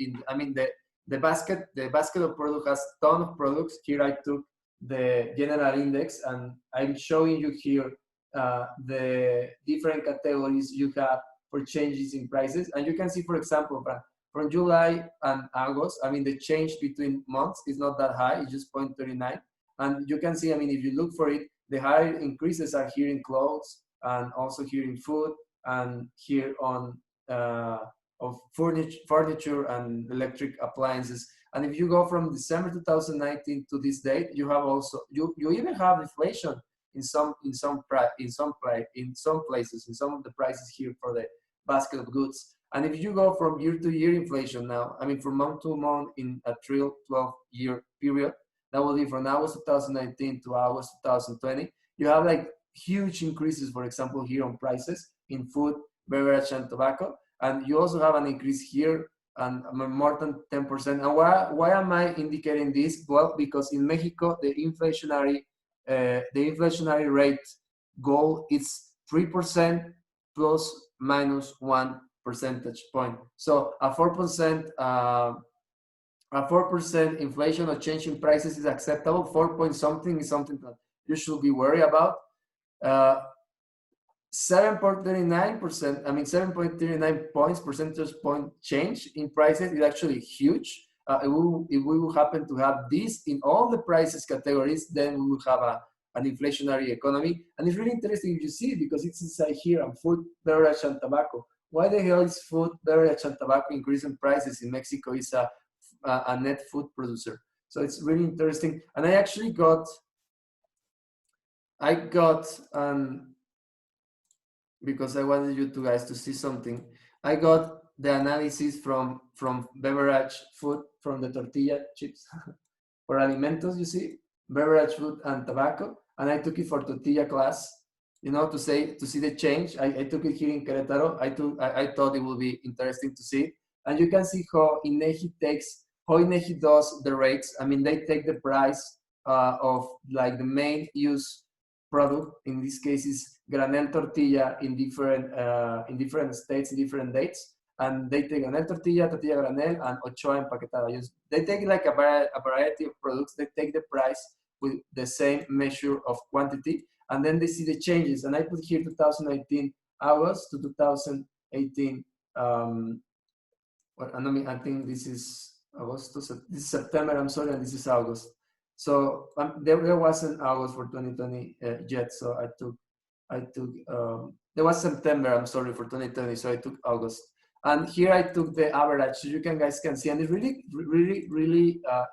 basket of product has ton of products. Here I took the general index, and I'm showing you here the different categories you have for changes in prices. And you can see, for example, from July and August, I mean, the change between months is not that high, it's just 0.39. And you can see, I mean, if you look for it, the higher increases are here in clothes and also here in food and here on of furniture and electric appliances. And if you go from December 2019 to this date, you have also you even have inflation in some places, in some of the prices here for the basket of goods. And if you go from year to year inflation now, I mean from month to month in a 12-year period, that will be from August 2019 to August 2020. You have like huge increases, for example, here on prices in food, beverage, and tobacco. And you also have an increase here and more than 10%. And why am I indicating this? Well, because in Mexico, the inflationary rate goal is 3% plus minus 1 percentage point. So a 4% inflation or change in prices is acceptable. 4 point something is something that you should be worried about. 7.39%, I mean 7.39 points, percentage point change in prices is actually huge. If we will happen to have this in all the prices categories, then we will have an inflationary economy. And it's really interesting if you see, because it's inside here on food, beverage, and tobacco. Why the hell is food, beverage, and tobacco increasing prices in Mexico? Is a net food producer. So it's really interesting. And I actually got because I wanted you two guys to see something. I got the analysis from beverage food, from the tortilla chips for alimentos, you see, beverage food and tobacco, and I took it for tortilla class, you know, to see the change. I took it here in Querétaro. I thought it would be interesting to see, and you can see how INEGI does the rates. I mean, they take the price of like the main use product. In this case, is granel tortilla in different states, in different dates, and they take granel tortilla granel, and ochoa empaquetada. They take like a variety of products. They take the price with the same measure of quantity, and then they see the changes. And I put here 2018 August to 2018. I think this is August. This is September. I'm sorry, and this is August. So there wasn't August for 2020 yet. So I took there was September. I'm sorry, for 2020. So I took August, and here I took the average. So you guys can see, and it's really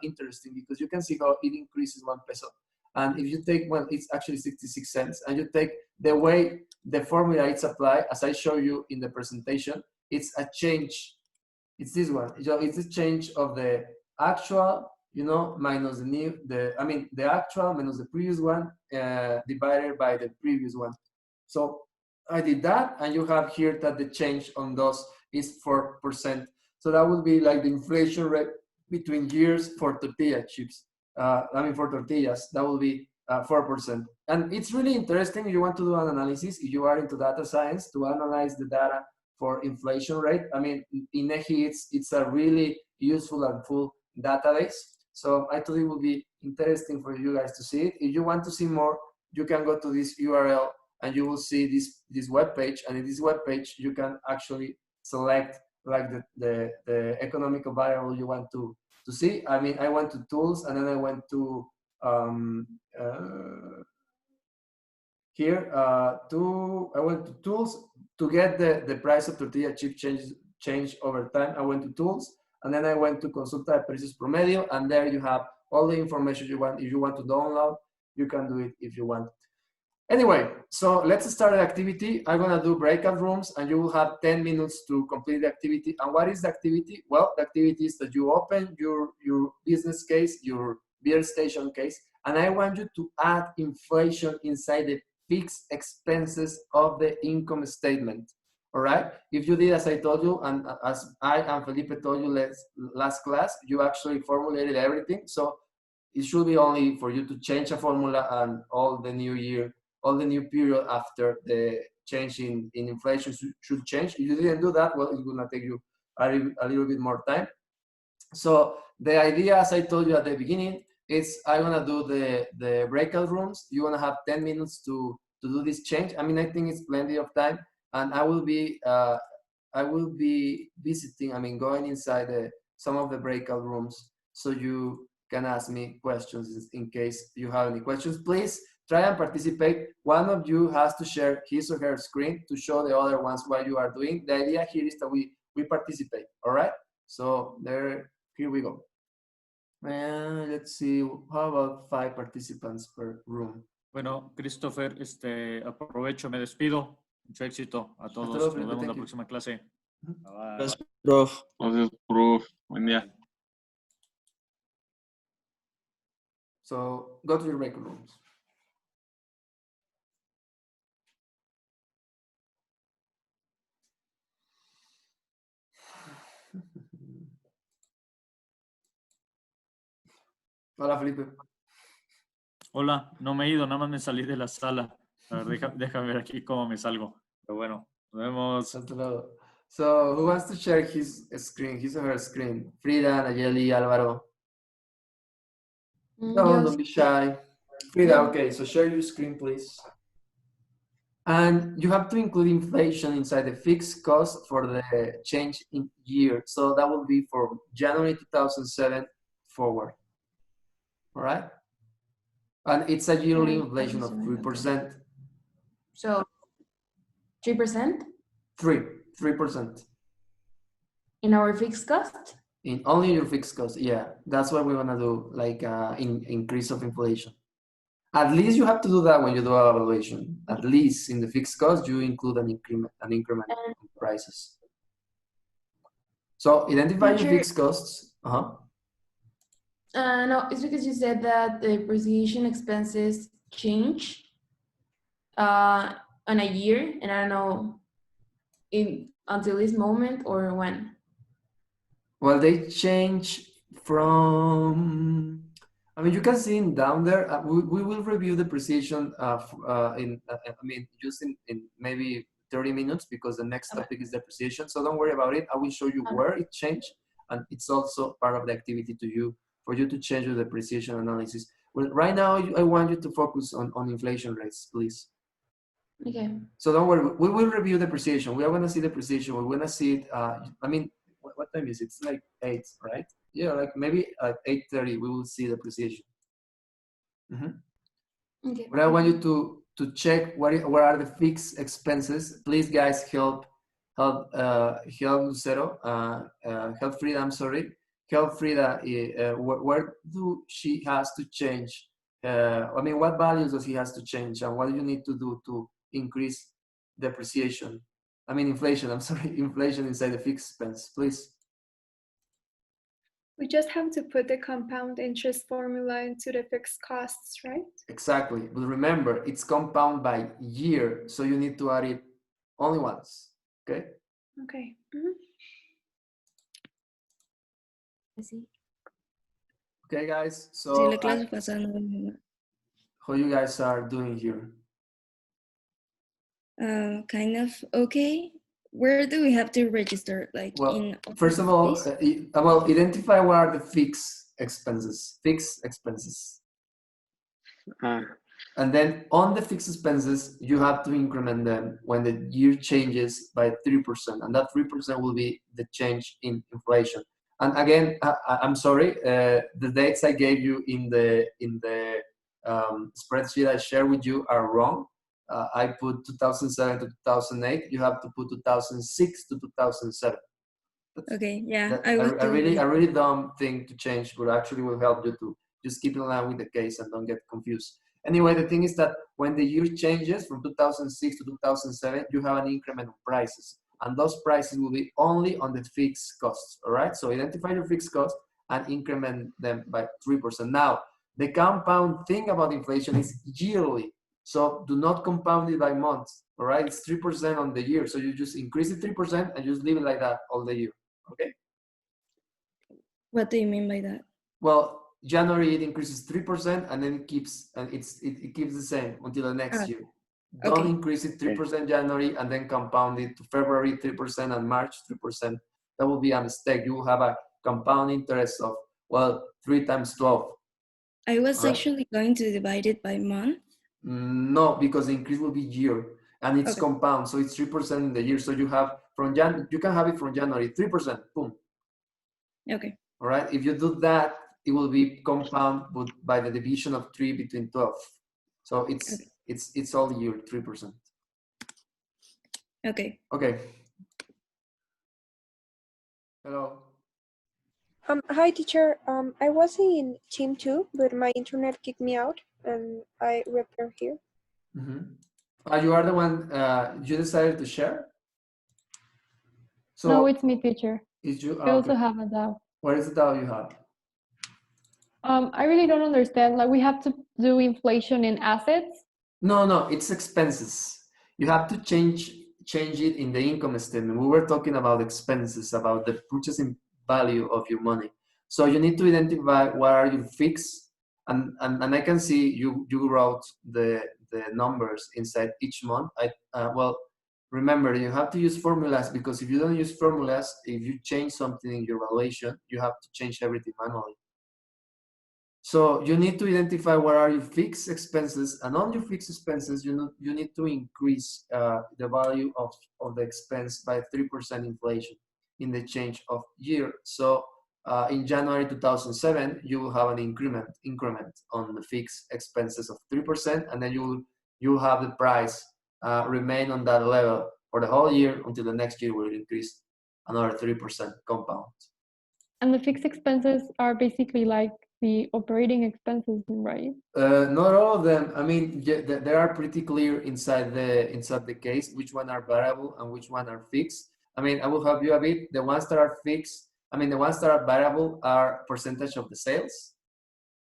interesting, because you can see how it increases 1 peso. And if you take, well, it's actually 66 cents, and you take the way the formula it's applied, as I show you in the presentation, it's a change. It's this one. It's a change of the actual, minus the actual minus the previous one, divided by the previous one. So I did that, and you have here that the change on those is 4%. So that would be like the inflation rate between years for tortilla chips. For tortillas, that will be 4%. And it's really interesting if you want to do an analysis, if you are into data science, to analyze the data for inflation rate. I mean, INEGI, it's a really useful and full database. So I thought it would be interesting for you guys to see it. If you want to see more, you can go to this URL, and you will see this web page. And in this web page, you can actually select like the economical variable you want to see. I mean, I went to tools, and then I went to I went to tools to get the price of tortilla chip change over time. I went to tools, and then I went to consulta de precios promedio, and there you have all the information you want. If you want to download, you can do it if you want. Anyway, so let's start the activity. I'm gonna do breakout rooms, and you will have 10 minutes to complete the activity. And what is the activity? Well, the activity is that you open your business case, your beer station case, and I want you to add inflation inside the fixed expenses of the income statement. All right? If you did as I told you, and as I and Felipe told you last class, you actually formulated everything. So it should be only for you to change a formula, and all the new period after the change in inflation should change. If you didn't do that, well, it's gonna take you a little bit more time. So the idea, as I told you at the beginning, is I'm gonna do the breakout rooms. You wanna have 10 minutes to do this change. I mean, I think it's plenty of time, and I will be visiting. I mean, going inside some of the breakout rooms, so you can ask me questions in case you have any questions. Please try and participate. One of you has to share his or her screen to show the other ones what you are doing. The idea here is that we participate. All right. So here we go. And let's see, how about 5 participants per room? Bueno, Christopher, aprovecho, me despido. Mucho éxito a todos. luego, Nos Felipe, vemos en la thank you. próxima clase. Bye. Gracias, prof. Entonces, proof. Buen día. So go to your breakout rooms. Hola, Felipe. Hola, no me he ido, nada más me salí de la sala. A ver, déjame ver aquí cómo me salgo. Pero bueno, nos vemos. Hasta luego. So who wants to share his or her screen? Frida, Nayeli, Álvaro. No, don't be shy. Frida, okay, so share your screen, please. And you have to include inflation inside the fixed cost for the change in year. So that will be for January 2007 forward. All right? And it's a yearly inflation of 3%. So 3% 3% in our fixed cost? in only your fixed cost. Yeah, that's what we're gonna do, like increase of inflation. At least you have to do that when you do our evaluation. At least in the fixed cost, you include an increment in prices. So identify your Teacher- fixed costs. No, it's because you said that the depreciation expenses change on a year, and I don't know until this moment or when. Well, they change from. I mean, you can see in down there. We will review the depreciation just in maybe 30 minutes, because the next topic is depreciation. So don't worry about it. I will show you where it changed, and it's also part of the activity for you to change your depreciation analysis. Well, right now, I want you to focus on inflation rates, please. Okay. So don't worry. We will review depreciation. We are going to see depreciation. We're going to see it. What time is it? It's like 8, right? Yeah, like maybe at 8:30 we will see depreciation. Okay. But I want you to check what are the fixed expenses. Please, guys, help Lucero, help Frida. I'm sorry, help Frida. Where do she has to change? What values does he has to change, and what do you need to do to increase depreciation? Inflation. I'm sorry, inflation inside the fixed expense, please. We just have to put the compound interest formula into the fixed costs, right? Exactly. But remember, it's compound by year, so you need to add it only once. Okay? Okay. I see. Okay, guys. Sí, So la clase pasada no vimos. how you guys are doing here? Kind of okay. Where do we have to register? Like Well, in first of all, place? identify what are the fixed expenses. Fixed expenses. And then on the fixed expenses, you have to increment them when the year changes by 3%. And that 3% will be the change in inflation. And again, I'm sorry, the dates I gave you in the spreadsheet I shared with you are wrong. I put 2007 to 2008. You have to put 2006 to 2007. Okay, yeah, That, I will a do really it. a really dumb thing to change, but actually will help you to just keep in line with the case and don't get confused. Anyway, the thing is that when the year changes from 2006 to 2007, you have an increment of prices, and those prices will be only on the fixed costs. All right, so identify your fixed costs and increment them by 3%. Now, the compound thing about inflation is yearly, so do not compound it by months. All right, it's 3% on the year, so you just increase it 3% and just leave it like that all the year. Okay. What do you mean by that? Well, January it increases 3%, and then it keeps the same until the next year. Don't okay. increase it 3% January and then compound it to February 3% and March 3%. That will be a mistake. You will have a compound interest of 3 times 12. I was Right? actually going to divide it by month. No, because the increase will be year, and it's compound, so it's 3% in the year. So you have you can have it from January 3%. Boom. Okay. All right. If you do that, it will be compound by the division of 3 between 12. So it's all year 3%. Okay. Okay. Hello. Hi, teacher. I was in team 2, but my internet kicked me out, and I reappear here. You are the one. You decided to share. So no, it's me, teacher. Is you? I also have a doubt. What is the doubt you have? I really don't understand. Like, we have to do inflation in assets. No, it's expenses. You have to change it in the income statement. We were talking about expenses, about the purchasing value of your money. So you need to identify what are your fixed, and I can see you wrote the numbers inside each month. Remember, you have to use formulas, because if you don't use formulas, if you change something in your valuation, you have to change everything manually. So you need to identify what are your fixed expenses, and on your fixed expenses, you need to increase the value of the expense by 3% inflation in the change of year. So in January 2007, you will have an increment on the fixed expenses of 3%, and then you have the price remain on that level for the whole year until the next year will increase another 3% compound. And the fixed expenses are basically like the operating expenses, right? Not all of them. I mean, yeah, they are pretty clear inside the case which one are variable and which one are fixed. I mean, I will help you a bit. The ones that are fixed, I mean, the ones that are variable are percentage of the sales,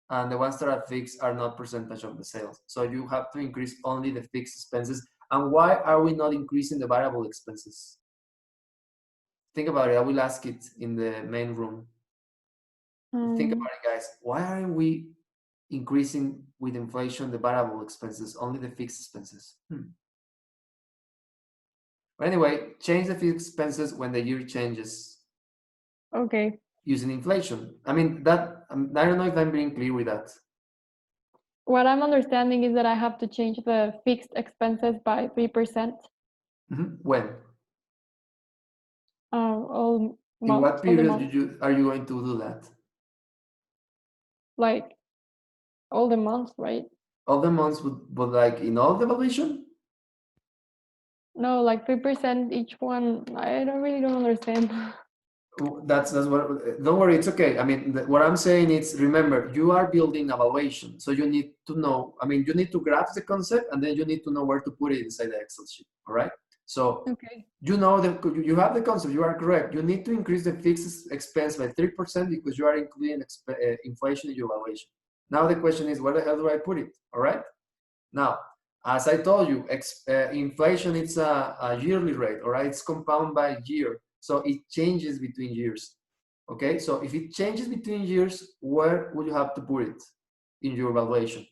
and the ones that are fixed are not percentage of the sales. So you have to increase only the fixed expenses. And why are we not increasing the variable expenses? Think about it. I will ask it in the main room. Think about it, guys. Why aren't we increasing with inflation the variable expenses, only the fixed expenses? But anyway, change the fixed expenses when the year changes. Okay. Using inflation. I mean, that I don't know if I'm being clear with that. What I'm understanding is that I have to change the fixed expenses by 3%. When? All In what period months. are you going to do that? Like all the months, right? All the months, but like in all the valuation? No, like 3% each one. I don't understand. That's what. Don't worry, it's okay. I mean, what I'm saying is, remember, you are building a valuation, so you need to know. I mean, you need to grasp the concept, and then you need to know where to put it inside the Excel sheet. All right. So Okay. you know you have the concept. You are correct. You need to increase the fixed expense by 3% because you are including inflation in your valuation. Now the question is, where the hell do I put it? All right. Now, as I told you, inflation it's a yearly rate. All right, it's compound by year. So it changes between years, okay? So if it changes between years, where would you have to put it in your valuation?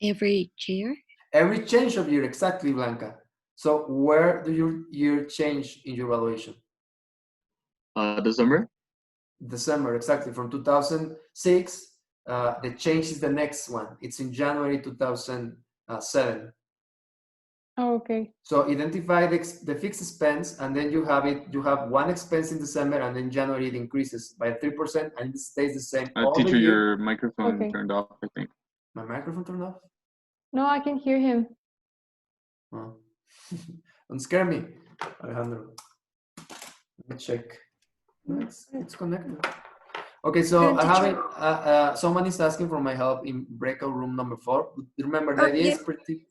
Every year? Every change of year, exactly, Blanca. So where do your year change in your valuation? December. December, exactly. From 2006, the change is the next one. It's in January 2007. Oh, okay. So identify the fixed expense, and then you have one expense in December, and then January it increases by 3%, and it stays the same all the Teacher, year. your microphone Okay. turned off, I think. My microphone turned off? No, I can hear him. Oh. Don't scare me, Alejandro. Let me check. No, it's connected. Okay, so I haven't, someone is asking for my help in breakout room number 4. Remember, the idea is pretty,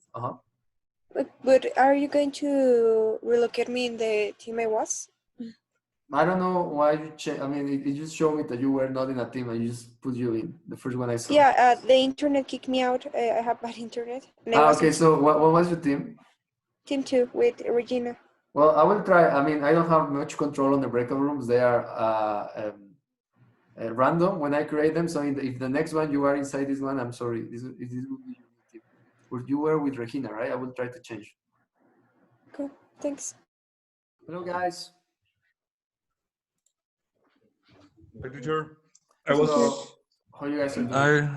But are you going to relocate me in the team I was? I don't know why you I mean, it just showed me that you were not in a team. I just put you in the first one I saw. Yeah, the internet kicked me out. I have bad internet. And I was Okay, so what was your team? team 2 with Regina. Well, I will try. I mean, I don't have much control on the breakout rooms. They are random when I create them. So if the next one you are inside this one, I'm sorry. This will be your team. But you were with Regina, right? I will try to change. Cool. Thanks. Hello, guys. Hi, teacher. How you guys are doing?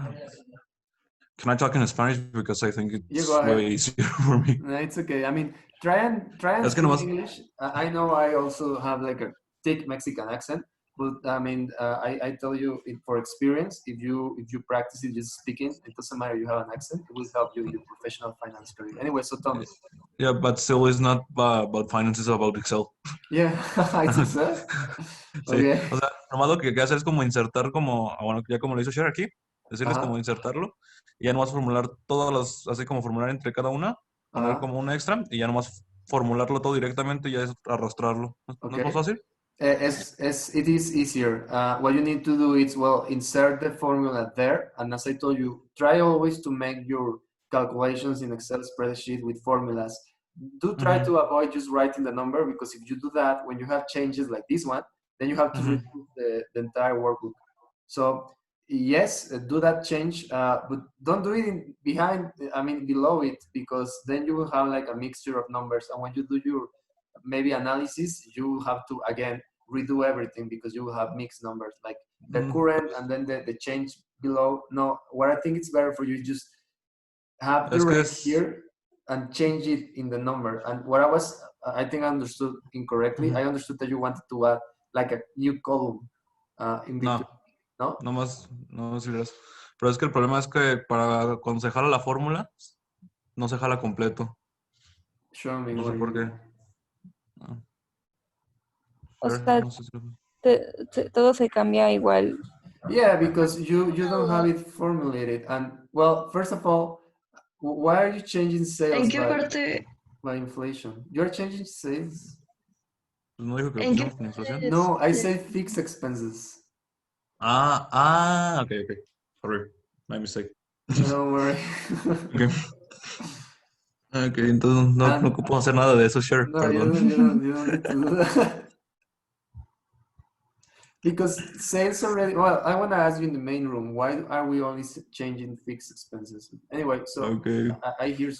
Can I talk in Spanish because I think it's go ahead. way easier for me? No, it's okay. I mean, try and speak English. I know I also have like a thick Mexican accent, but I mean, I tell you it for experience. If you practice it just speaking, it doesn't matter you have an accent. It will help you in your professional finance career. Anyway, so tell me. Yeah, but still, it's not about finance, it's about Excel. Yeah, it's Excel. Sí, Okay. o sea, nomás lo que hay que hacer es como insertar bueno, ya como lo hizo Cher aquí, decirles como insertarlo, y ya nomás formular todas las, así como formular entre cada una, poner como un extra, y ya nomás formularlo todo directamente y ya es arrastrarlo. ¿No es más fácil? It is easier. What you need to do is, well, insert the formula there. And as I told you, try always to make your calculations in Excel spreadsheet with formulas. Do try to avoid just writing the number, because if you do that, when you have changes like this one, then you have to remove the entire workbook. So yes, do that change, but don't do it below it, because then you will have like a mixture of numbers. And when you do your maybe analysis, you have to again redo everything because you will have mixed numbers. Like the current and then the change below. No, what I think it's better for you is just have the rate here and change it in the number. And what I think I understood incorrectly. I understood that you wanted to add like a new column in between. No, no más sillas. Pero es que el problema es que para cuando se jala la fórmula, no se jala completo. Show me No sé por qué. O sea, todo se cambia igual. Yeah, because you don't have it formulated. And well, first of all, why are you changing sales by inflation? You're changing sales? ¿No dijo que lo pusiéramos con inflación? No, I said fixed expenses. Okay. Sorry, my mistake. Don't worry. Okay, entonces no ocupo hacer nada de eso, sure. No, Perdón. you don't need to do that. Because sales already, well, I want to ask you in the main room, why are we only changing fixed expenses? Anyway, so okay. I hear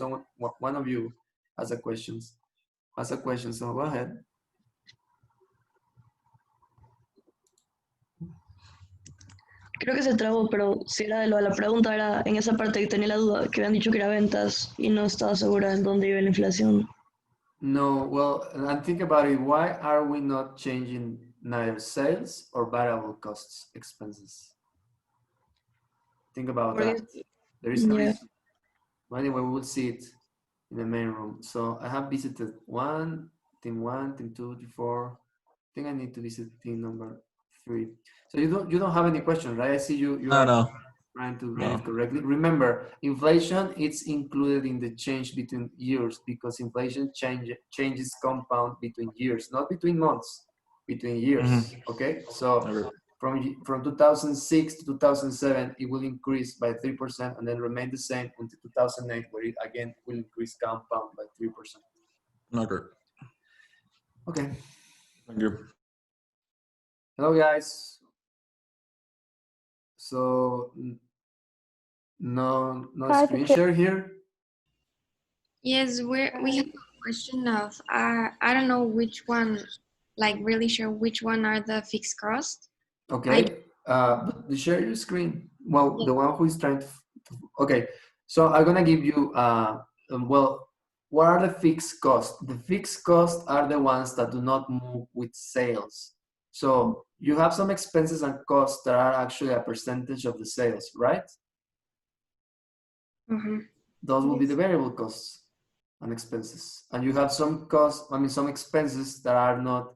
one of you has a question, so go ahead. Creo que se trabó, pero si era de lo de la pregunta, era en esa parte que tenía la duda, que habían dicho que era ventas y no estaba segura en dónde iba la inflación. No, well, and think about it. Why are we not changing neither sales or variable costs expenses? Think about that. There is no reason. Anyway, we will see it in the main room. So I have visited team 2, team 4. I think I need to visit team number 3. So you don't have any questions, right? I see you are trying to read it correctly. Remember, inflation it's included in the change between years because inflation changes compound between years, not between months, between years. Okay, so from 2006 to 2007, it will increase by 3% and then remain the same until 2008, where it again will increase compound by 3%. Okay. Thank you. Hello, guys. So no screen share here. Yes, we have a question of I don't know which one, like really sure which one are the fixed costs. Okay, but share your screen. Well, the one who is trying to okay, so I'm gonna give you well, what are the fixed costs? The fixed costs are the ones that do not move with sales. So you have some expenses and costs that are actually a percentage of the sales, right? Those will be the variable costs and expenses. And you have some costs, some expenses that are not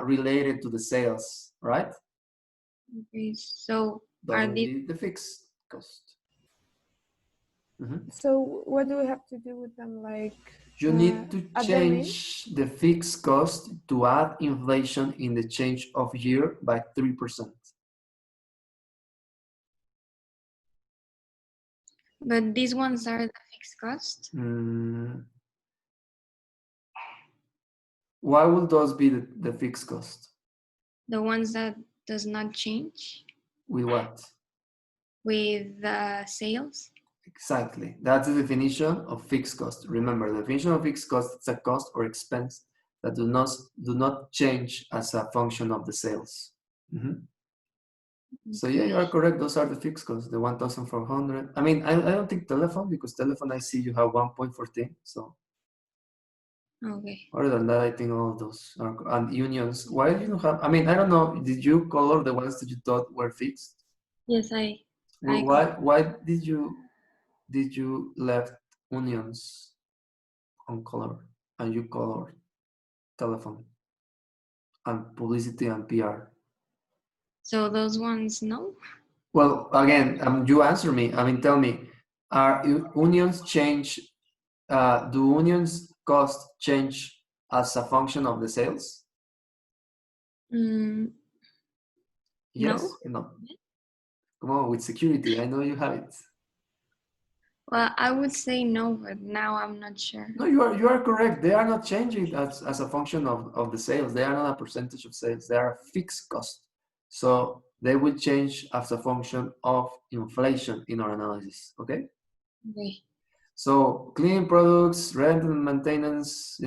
related to the sales, right? Okay, so those will be the fixed cost. So what do we have to do with them? Like you need to change the fixed cost to add inflation in the change of year by 3%. But these ones are the fixed cost? Why will those be the fixed cost? The ones that does not change? With what? With sales? Exactly. That's the definition of fixed cost. Remember, the definition of fixed cost is a cost or expense that do not change as a function of the sales. So yeah, you are correct. Those are the fixed costs, the 1,400. I mean, I don't think telephone, because telephone I see you have 1.14. So okay. Other than that, I think all of those are, and unions. Why do you have? I mean, I don't know. Did you color the ones that you thought were fixed? Yes, Why did you left unions on color and you colored telephone and publicity and PR? So those ones, no? Well, again, you answer me. I mean, tell me, are unions change? Do unions cost change as a function of the sales? Yes? No. Come on, with security. I know you have it. Well, I would say no, but now I'm not sure. No, you are correct. They are not changing as a function of the sales. They are not a percentage of sales. They are a fixed cost. So they will change as a function of inflation in our analysis. Okay? Okay. So cleaning products, rent and maintenance,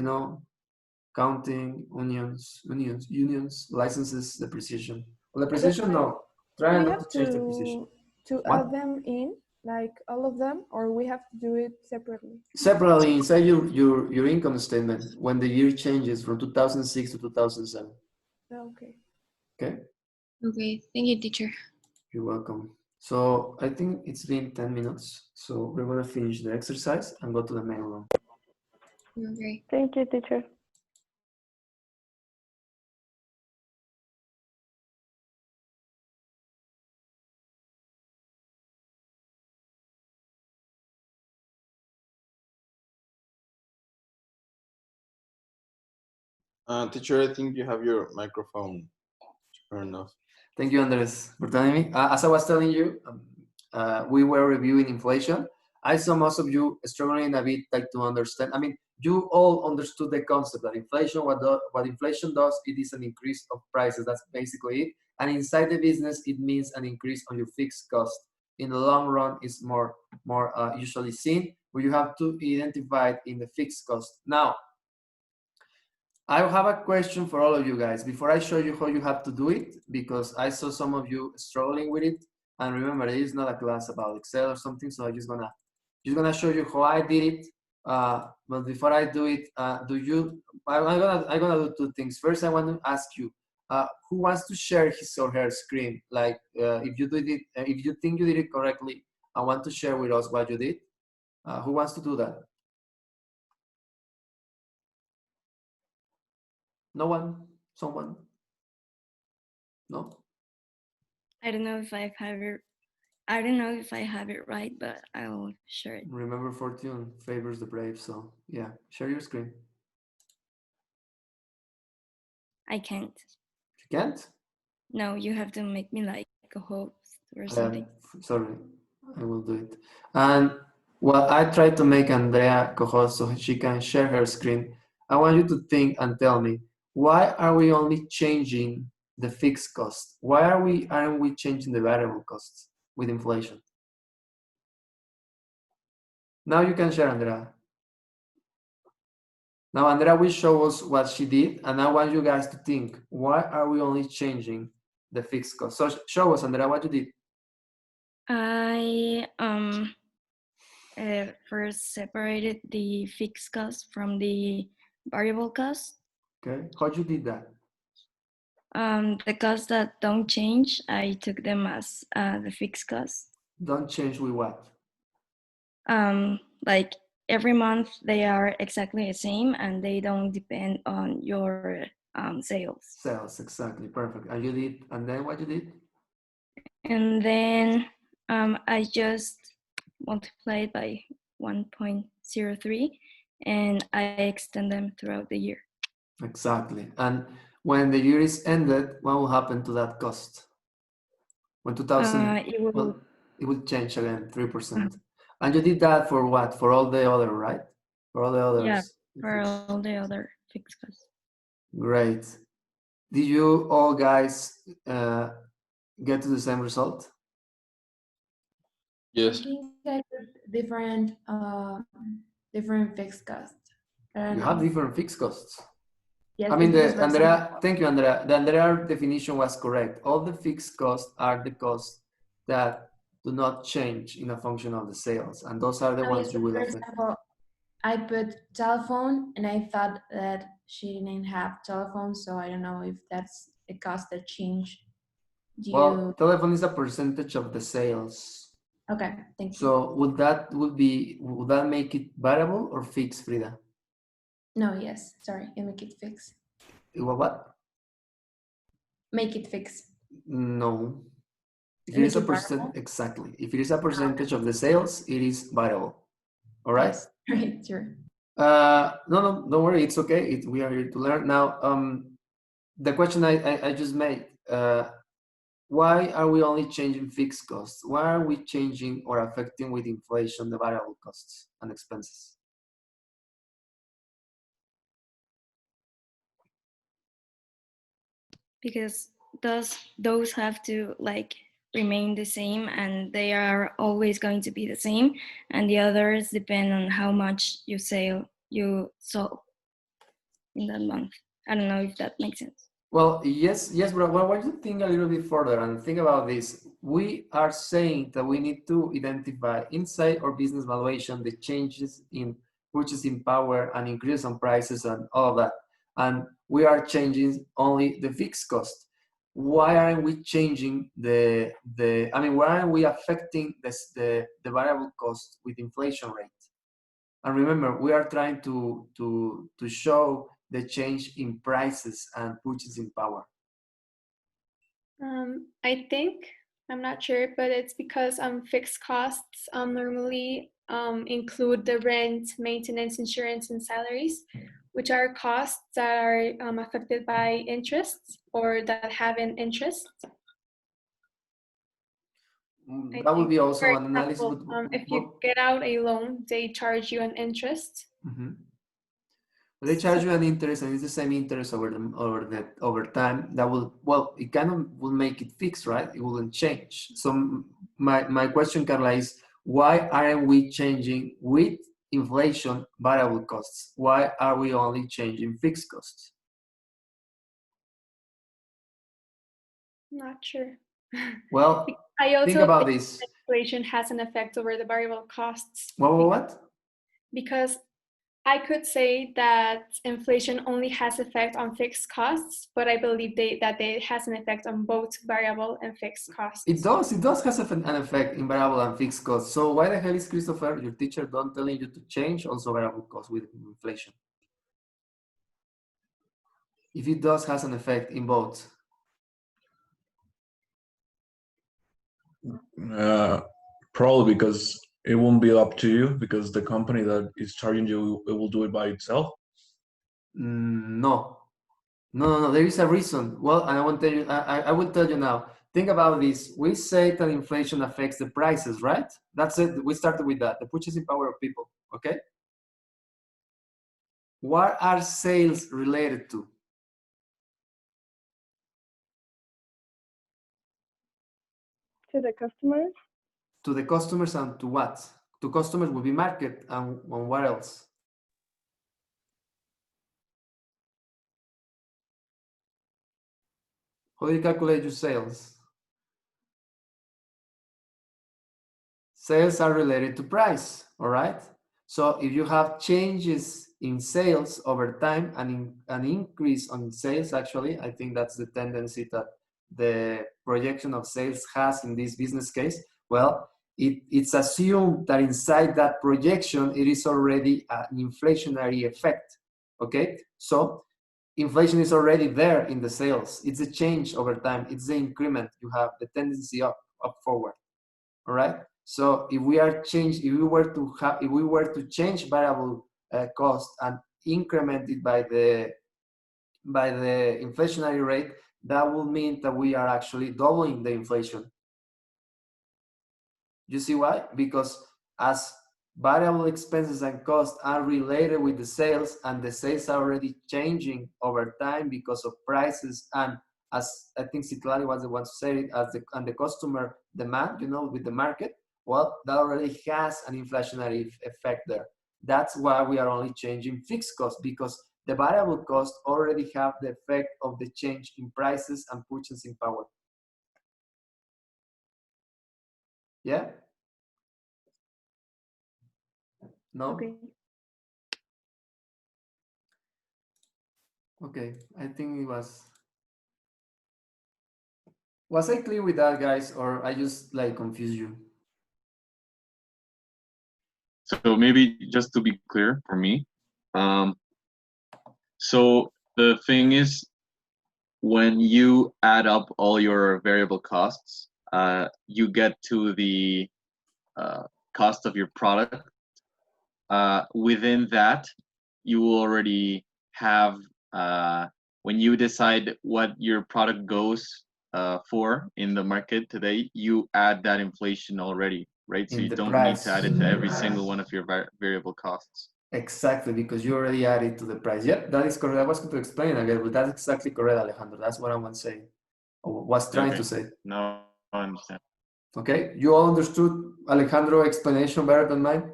counting, unions, licenses, depreciation. Well, depreciation, no. Try we not have to change the position. to What? add them in, like all of them, or we have to do it separately? Separately inside your income statement when the year changes from 2006 to 2007. Okay. Okay. Okay, thank you, teacher. You're welcome. So I think it's been 10 minutes. So we're gonna finish the exercise and go to the main room. Okay. Thank you, teacher. Teacher, I think you have your microphone turned off. Thank you, Andres, for telling me. As I was telling you, we were reviewing inflation. I saw most of you struggling a bit like to understand. I mean, you all understood the concept that inflation, what inflation does, it is an increase of prices. That's basically it. And inside the business, it means an increase on your fixed cost. In the long run, it's more usually seen, where you have to identify it in the fixed cost. Now, I have a question for all of you guys before I show you how you have to do it, because I saw some of you struggling with it. And remember, it is not a class about Excel or something, so I'm just gonna show you how I did it. But before I do it, I'm gonna do two things. First, I want to ask you, who wants to share his or her screen? Like, if you did it, if you think you did it correctly, I want to share with us what you did. Who wants to do that? No one? Someone? No? I don't know if I have it. I don't know if I have it right, but I'll share it. Remember, fortune favors the brave. So yeah, share your screen. I can't. You can't? No, you have to make me like a host or something. Sorry, I will do it. And while I try to make Andrea co-host so she can share her screen, I want you to think and tell me, why are we only changing the fixed cost? Why aren't we changing the variable costs with inflation? Now you can share, Andrea. Now Andrea will show us what she did, and I want you guys to think, why are we only changing the fixed cost? So show us, Andrea, what you did. I first separated the fixed cost from the variable cost. Okay, how you did that? The costs that don't change, I took them as the fixed cost. Don't change with what? Like every month they are exactly the same and they don't depend on your sales. Sales, exactly, perfect. And you did, and then what you did? And then I just multiplied by 1.03 and I extend them throughout the year. Exactly. And when the year is ended, what will happen to that cost? When 2000, it will change again, 3%. And you did that for what? For all the other, right? For all the others. Yeah, for all the other fixed costs. Great. Did you all guys get to the same result? Yes. I think I put different fixed costs. You have different fixed costs. Yes, I mean, because the Andrea, thank you, Andrea. The Andrea definition was correct. All the fixed costs are the costs that do not change in a function of the sales, and those are the ones you will for affect. example, I put telephone, and I thought that she didn't have telephone, so I don't know if that's a cost that changed. Well, telephone is a percentage of the sales. Okay, thank you. So would that make it variable or fixed, Frida? No, yes, sorry, you make it fixed. What? Make it fixed. No. If it Make is a it variable? exactly. If it is a percentage of the sales, it is variable. All right? Yes, right, sure. No, don't worry. It's okay. We are here to learn. Now, the question I just made, why are we only changing fixed costs? Why are we changing or affecting with inflation the variable costs and expenses? Because those have to like remain the same and they are always going to be the same, and the others depend on how much you sold in that month. I don't know if that makes sense. Well, yes, but why don't you think a little bit further and think about this? We are saying that we need to identify inside our business valuation the changes in purchasing power and increase on prices and all of that. And we are changing only the fixed cost. Why aren't we changing why aren't we affecting the variable cost with inflation rate? And remember, we are trying to show the change in prices and purchasing power. I think, I'm not sure, but it's because fixed costs normally include the rent, maintenance, insurance, and salaries, which are costs that are affected by interests or that have an interest. That would be also For an analysis. example, if you get out a loan, they charge you an interest. But they charge you an interest, and it's the same interest over time. That will it kind of will make it fixed, right? It wouldn't change. So my question, Carla, is why aren't we changing with inflation variable costs? Why are we only changing fixed costs? Not sure. Well, I also think about think this. inflation has an effect over the variable costs. What? Because I could say that inflation only has effect on fixed costs, but I believe that it has an effect on both variable and fixed costs. It does have an effect in variable and fixed costs. So why the hell is Christopher, your teacher, don't telling you to change also variable costs with inflation? If it does has an effect in both. Probably because it won't be up to you, because the company that is charging you, it will do it by itself. No. There is a reason. Well, and I will tell you. I will tell you now. Think about this. We say that inflation affects the prices, right? That's it. We started with that. The purchasing power of people. Okay. What are sales related to? To the customers? To the customers and to what? To customers will be market and what else? How do you calculate your sales? Sales are related to price, all right? So if you have changes in sales over time and an increase on sales, actually, I think that's the tendency that the projection of sales has in this business case. Well, it's assumed that inside that projection, it is already an inflationary effect, okay? So inflation is already there in the sales. It's a change over time. It's the increment. You have the tendency up forward, all right? So if we were to change variable cost and increment it by the inflationary rate, that will mean that we are actually doubling the inflation. You see why? Because as variable expenses and costs are related with the sales, and the sales are already changing over time because of prices, and as I think Citlali was the one who said it, and the customer demand, with the market, well, that already has an inflationary effect there. That's why we are only changing fixed costs, because the variable costs already have the effect of the change in prices and purchasing power. Yeah? No? Okay, I think it was I clear with that, guys, or I just confuse you? So maybe just to be clear for me, so the thing is, when you add up all your variable costs, you get to the cost of your product. Within that, you will already have, when you decide what your product goes for in the market today, you add that inflation already, right? So you don't need to add it to every single one of your variable costs. Exactly, because you already added to the price. Yep, that is correct. I was going to explain again, but that's exactly correct, Alejandro. That's what I was saying, or was trying to say. No, I understand. Okay, you all understood Alejandro' explanation better than mine?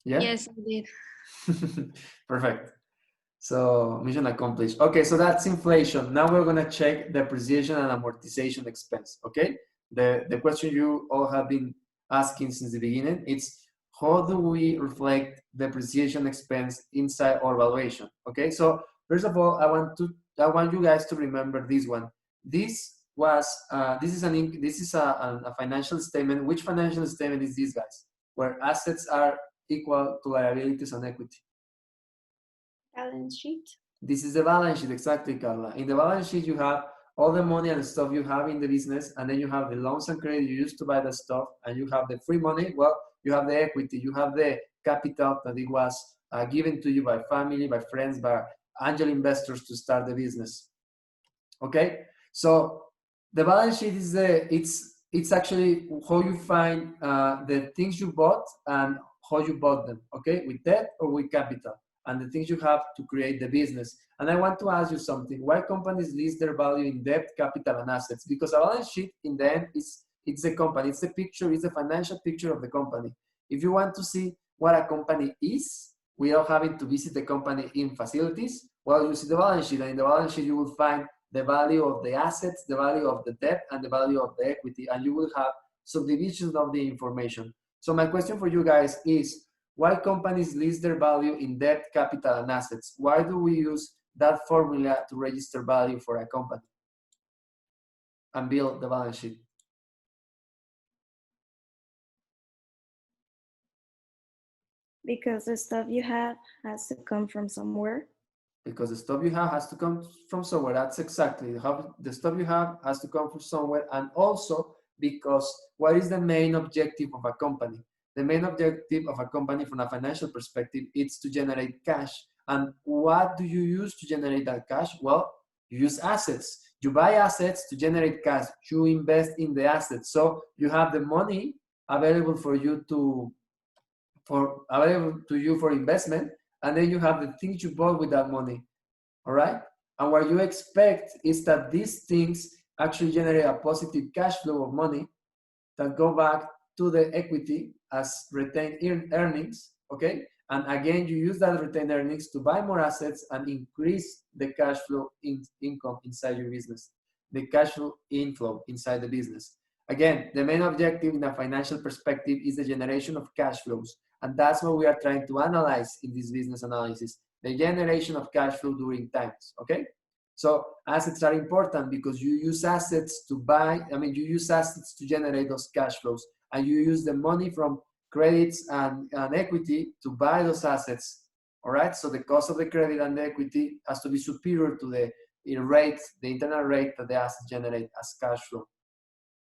Yeah? Yes, I did. Perfect. So mission accomplished. Okay, so that's inflation. Now we're gonna check depreciation and amortization expense. Okay, the question you all have been asking since the beginning, it's how do we reflect depreciation expense inside our valuation? Okay, so first of all, I want you guys to remember this one. This is a financial statement. Which financial statement is this, guys? Where assets are equal to liabilities and equity. Balance sheet. This is the balance sheet, exactly, Carla. In the balance sheet, you have all the money and stuff you have in the business, and then you have the loans and credit you used to buy the stuff, and you have the free money. Well, you have the equity, you have the capital that it was given to you by family, by friends, by angel investors to start the business. Okay, so the balance sheet is it's actually how you find the things you bought and how you bought them. Okay, with debt or with capital, and the things you have to create the business. And I want to ask you something: why companies list their value in debt, capital, and assets? Because a balance sheet in the end it's the company, it's the picture, it's the financial picture of the company. If you want to see what a company is without having to visit the company in facilities, well, you see the balance sheet, and in the balance sheet you will find the value of the assets, the value of the debt, and the value of the equity, and you will have subdivisions of the information. So my question for you guys is, why companies list their value in debt, capital, and assets? Why do we use that formula to register value for a company and build the balance sheet? Because the stuff you have has to come from somewhere. Because the stuff you have has to come from somewhere. That's exactly the stuff you have has to come from somewhere. And also because what is the main objective of a company? The main objective of a company from a financial perspective is to generate cash. And what do you use to generate that cash? Well, you use assets. You buy assets to generate cash. You invest in the assets. So you have the money available for you for investment, and then you have the things you bought with that money. All right, and what you expect is that these things actually generate a positive cash flow of money that go back to the equity as retained earnings. Okay, and again you use that retained earnings to buy more assets and increase the cash flow income inside your business, the cash flow inflow inside the business. Again, the main objective in a financial perspective is the generation of cash flows. And that's what we are trying to analyze in this business analysis, the generation of cash flow during times, okay? So assets are important because you use assets to you use assets to generate those cash flows, and you use the money from credits and equity to buy those assets, all right? So the cost of the credit and the equity has to be superior to the internal rate that the assets generate as cash flow.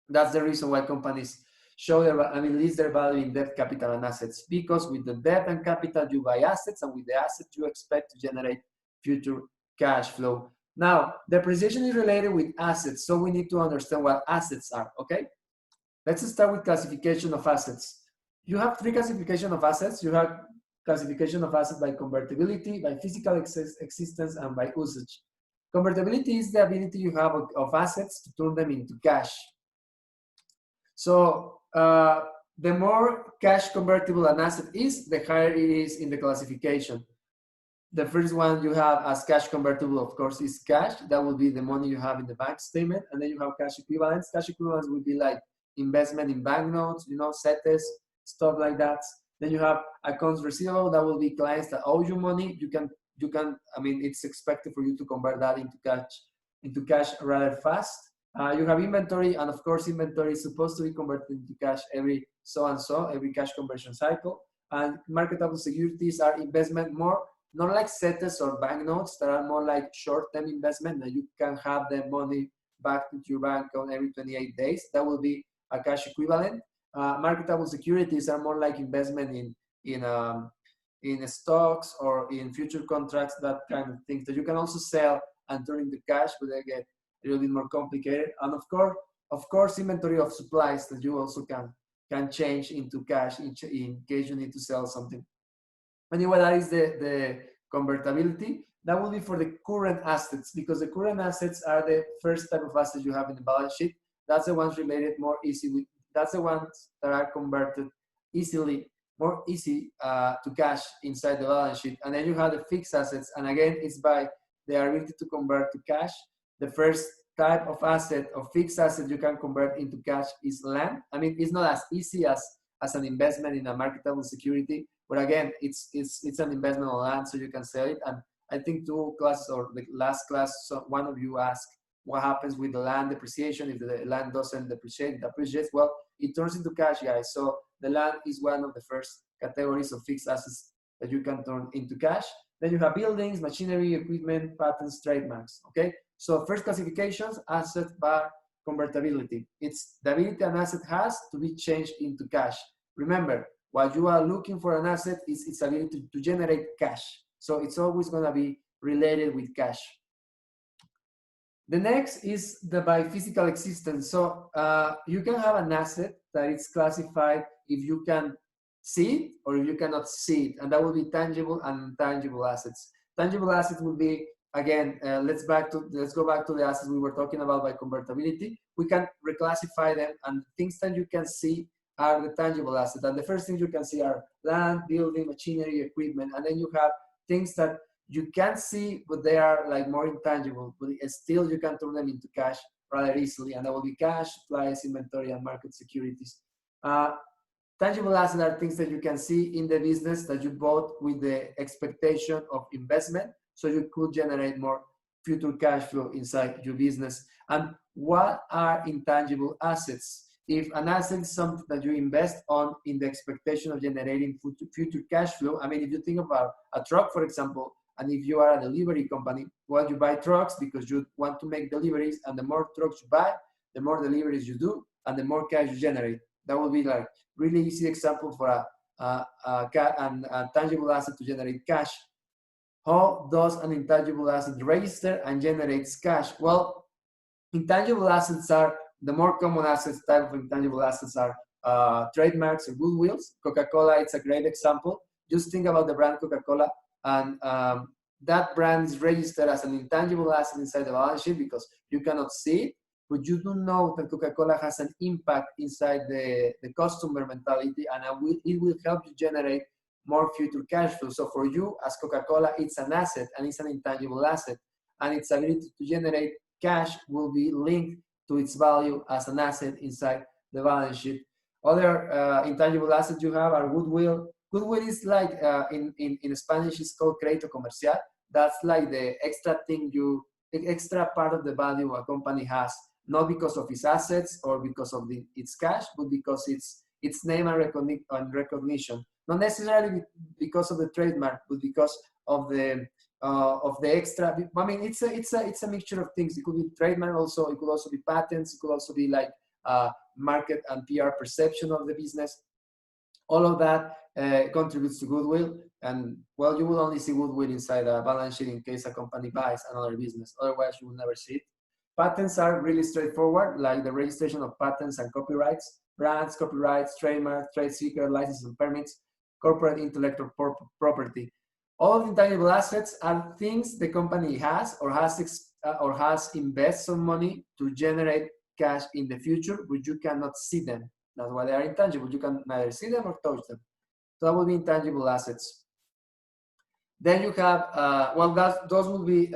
That's the reason why companies list their value in debt, capital, and assets, because with the debt and capital you buy assets, and with the assets you expect to generate future cash flow. Now, depreciation is related with assets, so we need to understand what assets are, okay? Let's start with classification of assets. You have three classification of assets. You have classification of assets by convertibility, by physical existence, and by usage. Convertibility is the ability you have of assets to turn them into cash. So the more cash convertible an asset is, the higher it is in the classification. The first one you have as cash convertible, of course, is cash. That will be the money you have in the bank statement. And then you have cash equivalents. Cash equivalents would be like investment in banknotes, CETES, stuff like that. Then you have accounts receivable. That will be clients that owe you money. It's expected for you to convert that into cash rather fast. You have inventory, and of course, inventory is supposed to be converted into cash every every cash conversion cycle. And marketable securities are investment not like CETES or banknotes that are more like short-term investment that you can have the money back into your bank on every 28 days. That will be a cash equivalent. Marketable securities are more like investment in stocks or in future contracts, that kind of things that you can also sell and turn into cash, but they get a little bit more complicated. And of course, inventory of supplies that you also can change into cash in case you need to sell something. Anyway, that is the convertibility. That will be for the current assets, because the current assets are the first type of assets you have in the balance sheet. That's the ones related more easily. That's the ones that are converted easily more easy to cash inside the balance sheet. And then you have the fixed assets, and again, it's by the ability to convert to cash. The first type of asset or fixed asset you can convert into cash is land. I mean, it's not as easy as an investment in a marketable security, but again, it's an investment on land, so you can sell it. And I think 2 classes or the last class, so one of you asked what happens with the land depreciation if the land doesn't depreciate, it appreciates. Well, it turns into cash, guys. So the land is one of the first categories of fixed assets that you can turn into cash. Then you have buildings, machinery, equipment, patents, trademarks. Okay. So first classifications, asset by convertibility. It's the ability an asset has to be changed into cash. Remember, what you are looking for an asset is its ability to generate cash. So it's always going to be related with cash. The next is the by physical existence. So you can have an asset that is classified if you can see it or if you cannot see it, and that will be tangible and intangible assets. Tangible assets will be, again, let's go back to the assets we were talking about by convertibility. We can reclassify them, and things that you can see are the tangible assets. And the first things you can see are land, building, machinery, equipment, and then you have things that you can see, but they are like more intangible, but still you can turn them into cash rather easily, and that will be cash, supplies, inventory, and market securities. Tangible assets are things that you can see in the business that you bought with the expectation of investment, so you could generate more future cash flow inside your business. And what are intangible assets? If an asset is something that you invest on in the expectation of generating future cash flow, I mean, if you think about a truck, for example, and if you are a delivery company, well, you buy trucks because you want to make deliveries, and the more trucks you buy, the more deliveries you do, and the more cash you generate. That would be like really easy example for a tangible asset to generate cash. How does an intangible asset register and generates cash? Well, intangible assets are the more common assets. Type of intangible assets are trademarks or goodwills. Coca-Cola, it's a great example. Just think about the brand Coca-Cola, and that brand is registered as an intangible asset inside the balance sheet because you cannot see it, but you do know that Coca-Cola has an impact inside the customer mentality, and it will help you generate more future cash flow. So for you as Coca-Cola, it's an asset, and it's an intangible asset, and its ability to generate cash will be linked to its value as an asset inside the balance sheet. Other intangible assets you have are goodwill. Goodwill is like, in Spanish, it's called crédito comercial. That's like the extra thing the extra part of the value a company has, not because of its assets or because of its cash, but because its name and recognition. Not necessarily because of the trademark, but because of the extra. I mean, it's a mixture of things. It could be trademark also. It could also be patents. It could also be like market and PR perception of the business. All of that contributes to goodwill. And well, you will only see goodwill inside a balance sheet in case a company buys another business. Otherwise, you will never see it. Patents are really straightforward, like the registration of patents and copyrights, brands, copyrights, trademarks, trade secret, licenses and permits, corporate intellectual property. All of intangible assets are things the company has or has invested some money to generate cash in the future, but you cannot see them. That's why they are intangible. You can neither see them or touch them. So that would be intangible assets. Then you have, those will be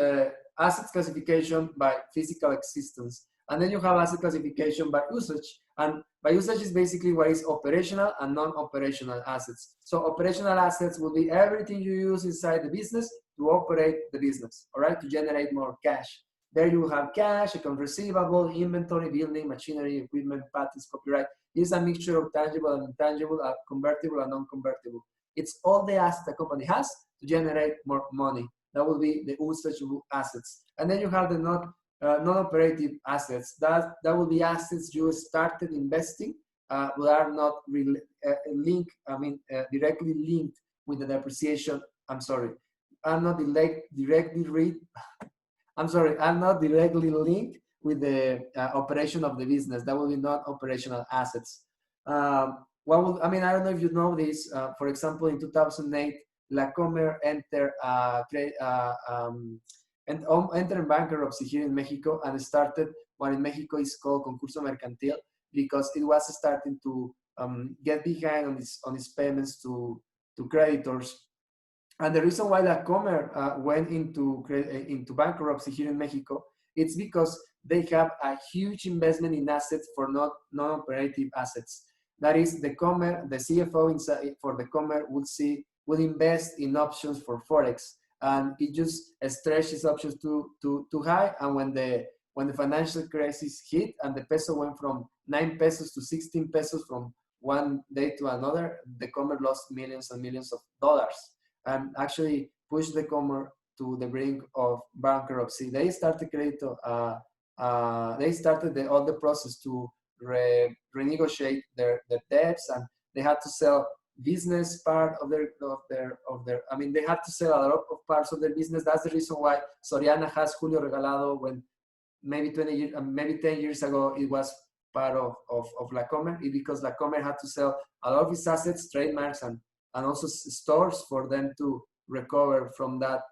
assets classification by physical existence. And then you have asset classification by usage. And by usage is basically what is operational and non-operational assets. So operational assets will be everything you use inside the business to operate the business, all right, to generate more cash. There you have cash, account receivable, inventory, building, machinery, equipment, patents, copyright. It's a mixture of tangible and intangible, convertible and non-convertible. It's all the assets the company has to generate more money. That will be the usage assets. And then you have the non-operative assets. That will be assets you started investing, but are not directly linked with the depreciation. I'm sorry, are not directly linked with the operation of the business. That will be not operational assets. I don't know if you know this. For example, in 2008, La Comer entered bankruptcy here in Mexico and started what in Mexico is called concurso mercantil, because it was starting to get behind on its payments to creditors. And the reason why La Comer went into bankruptcy here in Mexico, it's because they have a huge investment in assets for non-operative assets. That is, the CFO for the Comer will invest in options for Forex, and it just stretches options too high. And when the financial crisis hit and the peso went from 9 pesos to 16 pesos from one day to another, the Comer lost millions and millions of dollars, and actually pushed the Comer to the brink of bankruptcy. They started all the process to renegotiate their debts, and they had to sell business part of their. I mean, they had to sell a lot of parts of their business. That's the reason why Soriana has Julio Regalado, when maybe 20 years, maybe 10 years ago, it was part of La Comer, because La Comer had to sell a lot of its assets, trademarks, and also stores for them to recover from that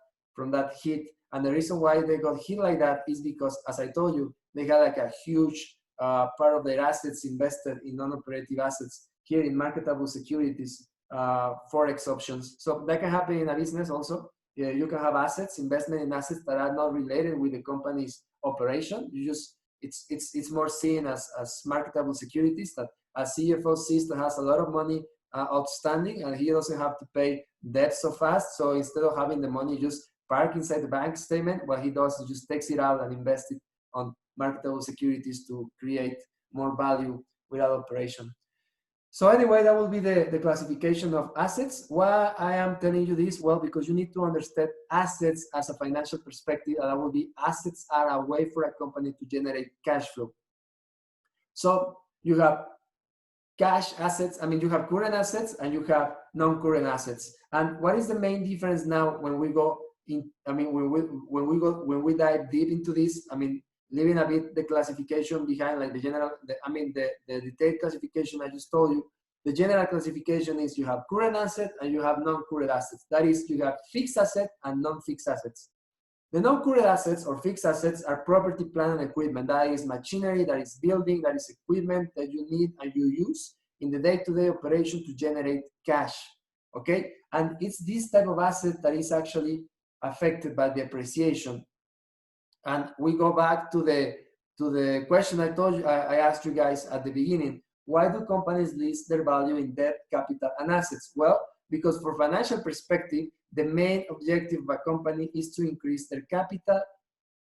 hit. And the reason why they got hit like that is because, as I told you, they had like a huge part of their assets invested in non-operative assets here in marketable securities, Forex options. So that can happen in a business also. Yeah, you can have investment in assets that are not related with the company's operation. It's more seen as marketable securities that a CFO sees that has a lot of money outstanding, and he doesn't have to pay debt so fast. So instead of having the money just park inside the bank statement, what he does is just takes it out and invest it on marketable securities to create more value without operation. So anyway, that will be the classification of assets. Why I am telling you this? Well, because you need to understand assets as a financial perspective, and that will be assets are a way for a company to generate cash flow. So you have cash assets, you have current assets and you have non-current assets. And what is the main difference now when we go in, when we dive deep into this, leaving a bit the classification behind, like the general, the detailed classification I just told you. The general classification is you have current asset and you have non-current assets. That is, you have fixed asset and non-fixed assets. The non-current assets or fixed assets are property, plant, and equipment. That is machinery, that is building, that is equipment that you need and you use in the day-to-day operation to generate cash, okay? And it's this type of asset that is actually affected by depreciation. And we go back to the question I asked you guys at the beginning. Why do companies list their value in debt, capital, and assets? Well, because for financial perspective, the main objective of a company is to increase their capital,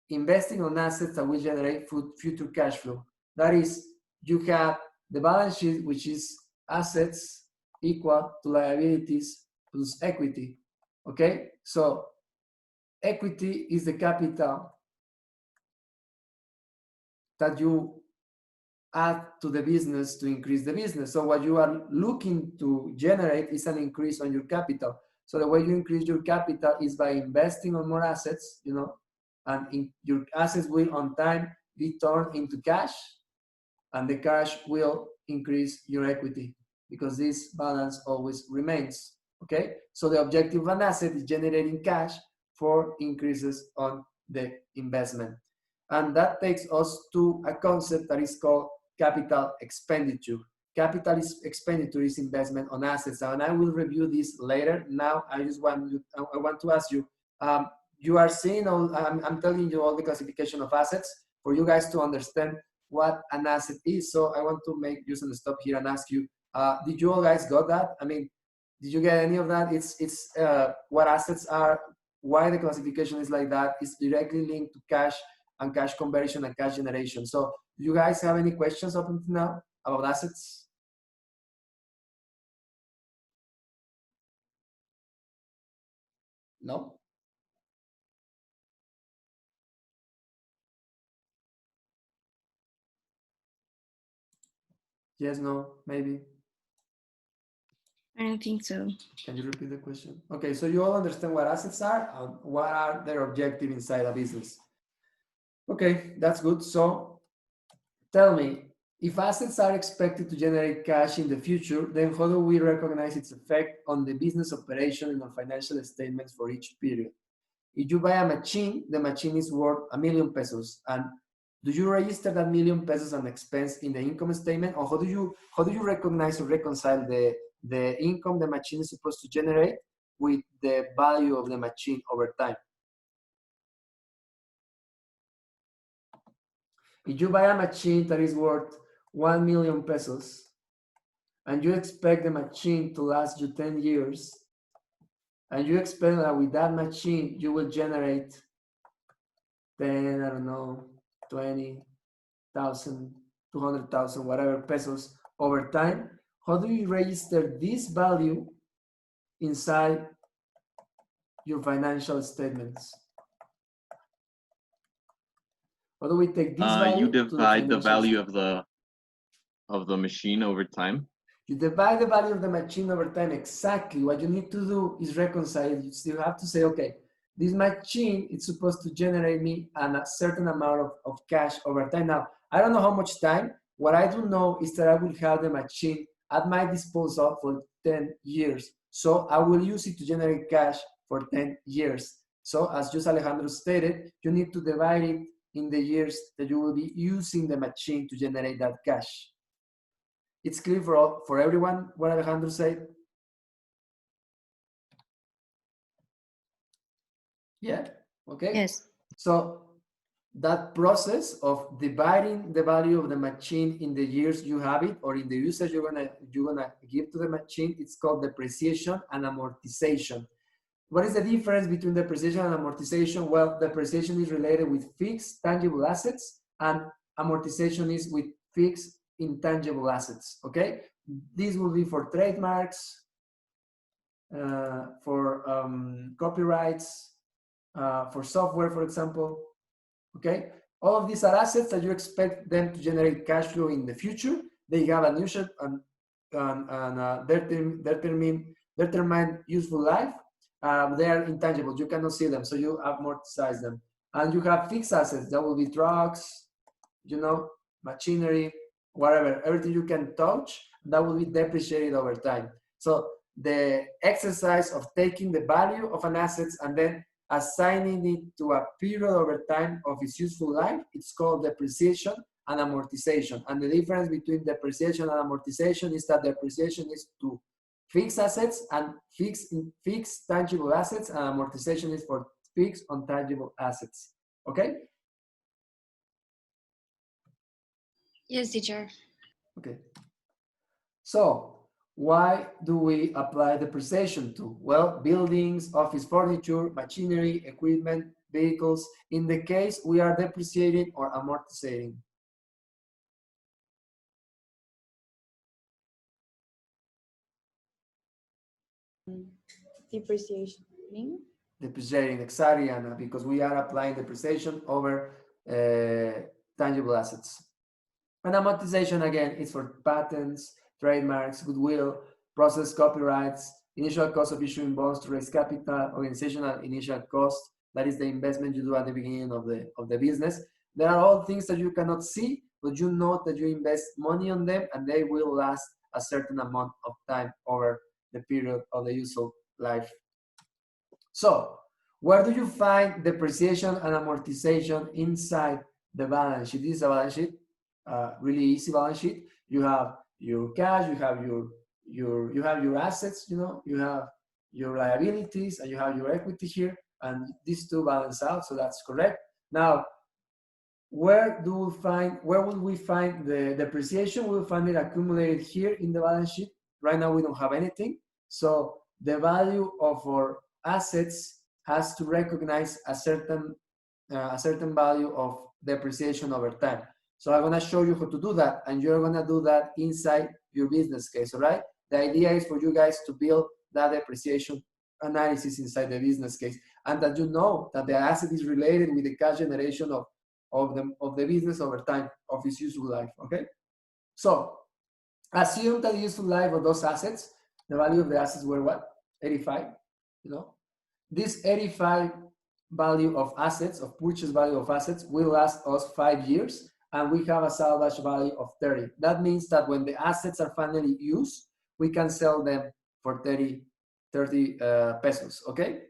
investing on assets that will generate future cash flow. That is, you have the balance sheet, which is assets equal to liabilities plus equity, okay? So equity is the capital that you add to the business to increase the business. So what you are looking to generate is an increase on your capital. So the way you increase your capital is by investing on more assets, and your assets will on time be turned into cash, and the cash will increase your equity because this balance always remains, okay? So the objective of an asset is generating cash for increases on the investment. And that takes us to a concept that is called capital expenditure. Capital expenditure is investment on assets, and I will review this later. Now, I want to ask you, you are seeing, I'm telling you all the classification of assets for you guys to understand what an asset is. So I want to make use and stop here and ask you, did you all guys got that? Did you get any of that? It's what assets are, why the classification is like that. It's directly linked to cash and cash conversion and cash generation. So do you guys have any questions up until now about assets? No? Yes, no, maybe? I don't think so. Can you repeat the question? Okay, so you all understand what assets are and what are their objective inside a business. Okay, that's good. So tell me, if assets are expected to generate cash in the future, then how do we recognize its effect on the business operation and on financial statements for each period? If you buy a machine, the machine is worth 1,000,000 pesos, and Do you register that million pesos an expense in the income statement, or how do you recognize or reconcile the income the machine is supposed to generate with the value of the machine over time? If you buy a machine that is worth 1 million pesos and you expect the machine to last you 10 years, and you expect that with that machine you will generate 10, I don't know, 20,000, 200,000, whatever pesos over time, how do you register this value inside your financial statements? How do we take this value You divide the value of the machine over time. You divide the value of the machine over time. Exactly. What you need to do is reconcile. You still have to say, okay, this machine is supposed to generate me a certain amount of cash over time. Now, I don't know how much time. What I do know is that I will have the machine at my disposal for 10 years. So I will use it to generate cash for 10 years. So as just Alejandro stated, you need to divide it in the years that you will be using the machine to generate that cash. It's clear for everyone what Alejandro said? Yeah, okay. Yes. So that process of dividing the value of the machine in the years you have it or in the usage you're gonna give to the machine, it's called depreciation and amortization. What is the difference between depreciation and amortization? Well, depreciation is related with fixed tangible assets and amortization is with fixed intangible assets, okay? This will be for trademarks, for copyrights, for software, for example, okay? All of these are assets that you expect them to generate cash flow in the future. They have an usual and determined useful life. They are intangible. You cannot see them, so you amortize them. And you have fixed assets. That will be drugs, machinery, whatever, everything you can touch, that will be depreciated over time. So the exercise of taking the value of an asset and then assigning it to a period over time of its useful life, it's called depreciation and amortization. And the difference between depreciation and amortization is that depreciation is to fixed assets and fixed tangible assets, and amortization is for fixed intangible assets. Okay? Yes, teacher. Okay. So, why do we apply depreciation to? Well, buildings, office furniture, machinery, equipment, vehicles. In the case, we are depreciating or amortizing. Depreciation. Depreciating, exactly, Anna, because we are applying depreciation over tangible assets. And amortization, again, is for patents, trademarks, goodwill, process copyrights, initial cost of issuing bonds to raise capital, organizational initial cost, that is the investment you do at the beginning of the business. They are all things that you cannot see, but you know that you invest money on them and they will last a certain amount of time over the period of the useful life. So, where do you find depreciation and amortization inside the balance sheet? This is a balance sheet, really easy balance sheet. You have your cash, you have your assets, you have your liabilities, and you have your equity here, and these two balance out, so that's correct. Now, where will we find the depreciation? We'll find it accumulated here in the balance sheet. Right now, we don't have anything, so the value of our assets has to recognize a certain value of depreciation over time. So I'm going to show you how to do that, and you're going to do that inside your business case, all right? The idea is for you guys to build that depreciation analysis inside the business case, and that you know that the asset is related with the cash generation of the business over time, of its useful life, okay? So assume that the useful life of those assets, the value of the assets were what? 85, This 85 value of assets, of purchase value of assets, will last us 5 years, and we have a salvage value of 30. That means that when the assets are finally used, we can sell them for 30 pesos, okay?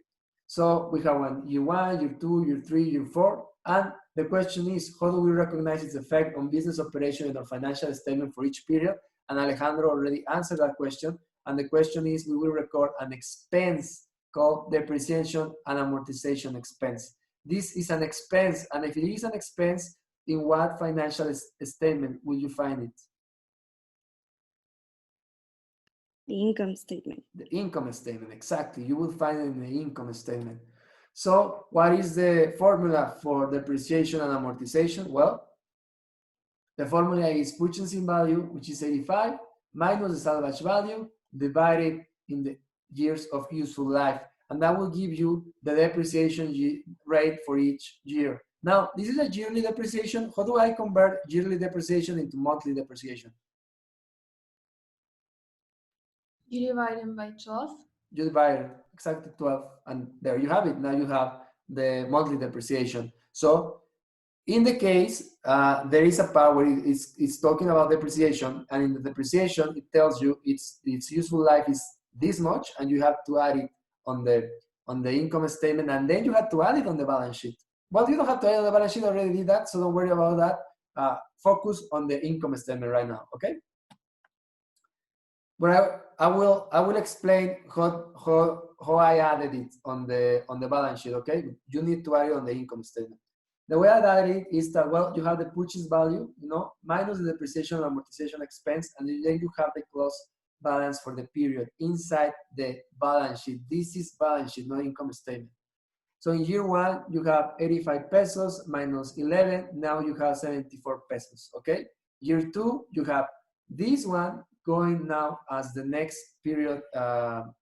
So we have year 1, year 2, year 3, year 4, and The question is, how do we recognize its effect on business operation in our financial statement for each period? And Alejandro already answered that question. And the question is, we will record an expense called depreciation and amortization expense. This is an expense, and if it is an expense, in what financial statement will you find it? The income statement. The income statement, exactly. You will find it in the income statement. So what is the formula for depreciation and amortization? Well, the formula is purchasing value, which is 85, minus the salvage value, divided in the years of useful life. And that will give you the depreciation rate for each year. Now, this is a yearly depreciation. How do I convert yearly depreciation into monthly depreciation? You divide them by 12. You divide exactly 12, and there you have it. Now you have the monthly depreciation. So in the case, there is a part where it's talking about depreciation, and in the depreciation, it tells you its useful life is this much, and you have to add it on the income statement, and then you have to add it on the balance sheet. Well, you don't have to add it on the balance sheet. I already did that, so don't worry about that. Focus on the income statement right now, okay? But I will explain how I added it on the balance sheet, okay? You need to add it on the income statement. The way I added it is that, well, you have the purchase value, minus the depreciation and amortization expense, and then you have the close balance for the period inside the balance sheet. This is balance sheet, not income statement. So in year one, you have 85 pesos minus 11. Now you have 74 pesos, okay? Year two, you have this one going now as the next period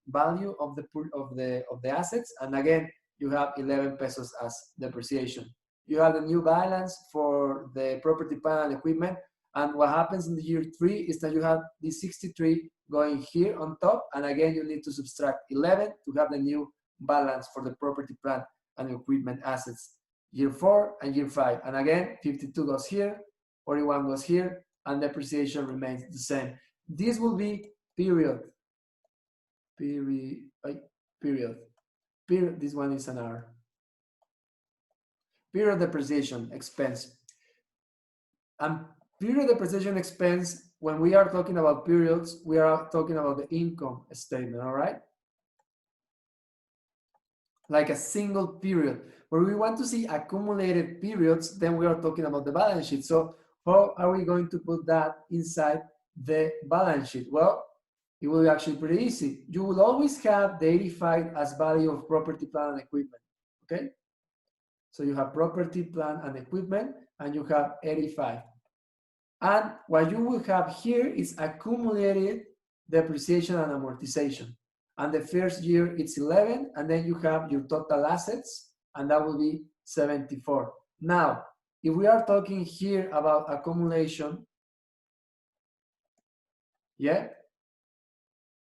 value of the assets, and again you have 11 pesos as depreciation. You have the new balance for the property, plant, and equipment, and what happens in the year three is that you have the 63 going here on top, and again you need to subtract 11 to have the new balance for the property, plant, and equipment assets. Year four and year five, and again 52 goes here, 41 goes here, and depreciation remains the same. This will be period. This one is an R. Period depreciation expense. And period depreciation expense, when we are talking about periods, we are talking about the income statement, all right? Like a single period. Where we want to see accumulated periods, then we are talking about the balance sheet. So how are we going to put that inside the balance sheet? Well, it will be actually pretty easy. You will always have the 85 as value of property, plant, and equipment, okay? So you have property, plant, and equipment, and you have 85. And what you will have here is accumulated depreciation and amortization. And the first year it's 11, and then you have your total assets, and that will be 74. Now, if we are talking here about accumulation, yeah?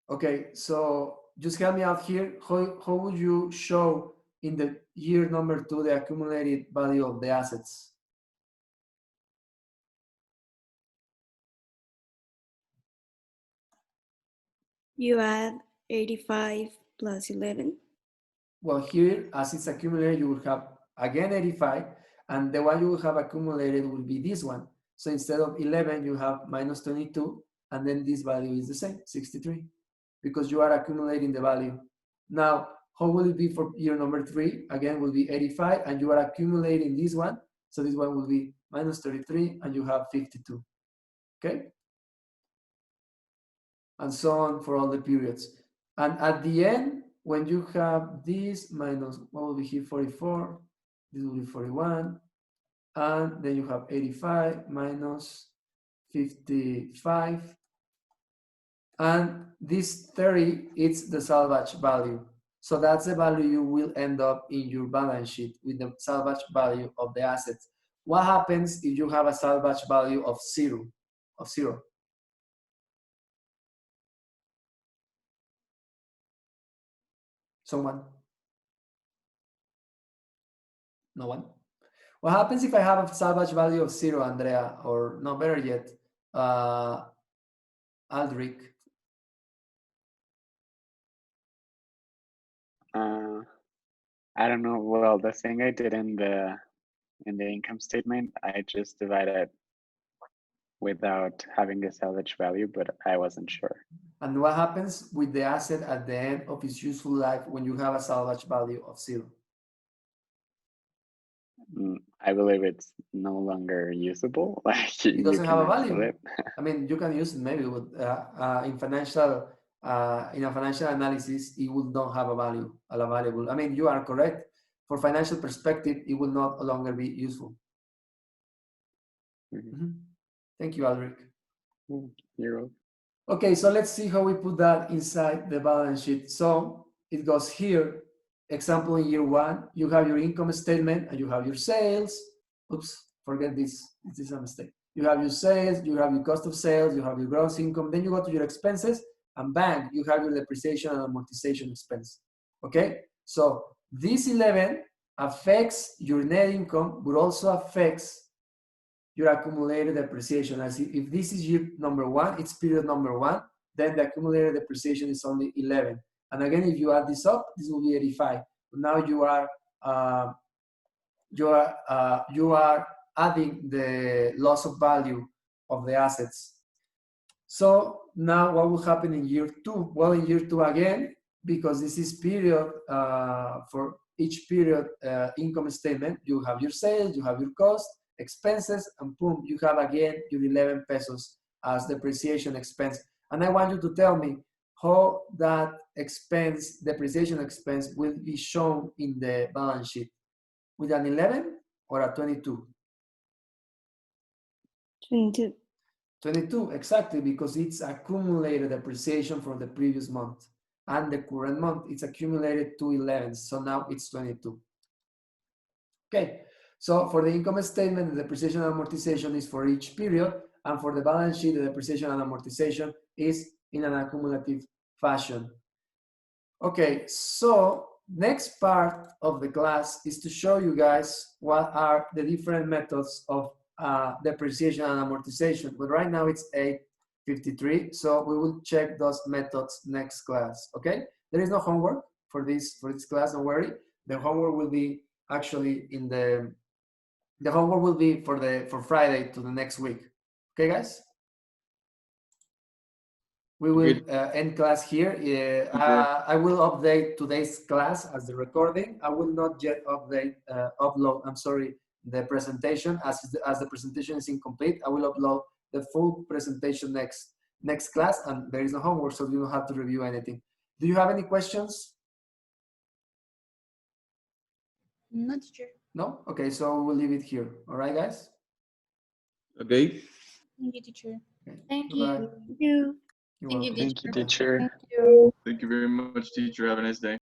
Okay, so just help me out here. How would you show in the year number 2 the accumulated value of the assets? You add 85 plus 11. Well, here, as it's accumulated, you will have again 85, and the one you will have accumulated will be this one. So instead of 11, you have minus 22, and then this value is the same, 63, because you are accumulating the value. Now, how will it be for year number 3? Again, will be 85, and you are accumulating this one. So this one will be minus 33, and you have 52. Okay? And so on for all the periods. And at the end, when you have this minus, what will be here, 44, this will be 41, and then you have 85 minus 55, and this 30, it's the salvage value. So that's the value you will end up in your balance sheet with the salvage value of the assets. What happens if you have a salvage value of zero? Someone? No one? What happens if I have a salvage value of 0, Andrea? Or no, better yet, Aldrich? I don't know. Well, the thing I did in in the income statement. I just divided without having a salvage value, but I wasn't sure. And what happens with the asset at the end of its useful life when you have a salvage value of 0? I believe it's no longer usable. Like It doesn't have a cannot value. sell it. I mean, you can use it maybe, but in a financial analysis, it will not have a value, a valuable. I mean, you are correct. For financial perspective, it will not longer be useful. Thank you, Aldrich. You're welcome. Okay, so let's see how we put that inside the balance sheet. So it goes here. Example, in year 1, you have your income statement and you have your sales. Oops, forget this. This is a mistake. You have your sales, you have your cost of sales, you have your gross income. Then you go to your expenses, and bang, you have your depreciation and amortization expense. Okay, so this 11 affects your net income, but also affects your accumulated depreciation. As if this is year number 1, it's period number 1, then the accumulated depreciation is only 11. And again, if you add this up, this will be 85. Now you are adding the loss of value of the assets. So now what will happen in year 2? Well, in year 2 again, because this is period, for each period income statement, you have your sales, you have your cost, expenses, and boom, you have again your 11 pesos as depreciation expense. And I want you to tell me how that expense, depreciation expense, will be shown in the balance sheet. With an 11 or a 22? 22. 22, exactly, because it's accumulated depreciation from the previous month. And the current month, it's accumulated 2 11s, so now it's 22. Okay, so for the income statement, the depreciation and amortization is for each period, and for the balance sheet, the depreciation and amortization is in an accumulative fashion. Okay, so next part of the class is to show you guys what are the different methods of depreciation and amortization. But right now it's 8:53, so we will check those methods next class. Okay, there is no homework for this class. Don't worry. The homework will be actually in the homework will be for Friday to the next week. Okay, guys. We will end class here. I will update today's class as the recording. I will not yet upload, I'm sorry, the presentation as the presentation is incomplete. I will upload the full presentation next class, and there is no homework, so you don't have to review anything. Do you have any questions? No, teacher. No? Okay, so we'll leave it here. All right, guys? Okay. Thank you, teacher. Okay. Thank Bye-bye. you. You're Thank you, welcome. Thank you, teacher. Thank you. Thank you very much, teacher. Have a nice day.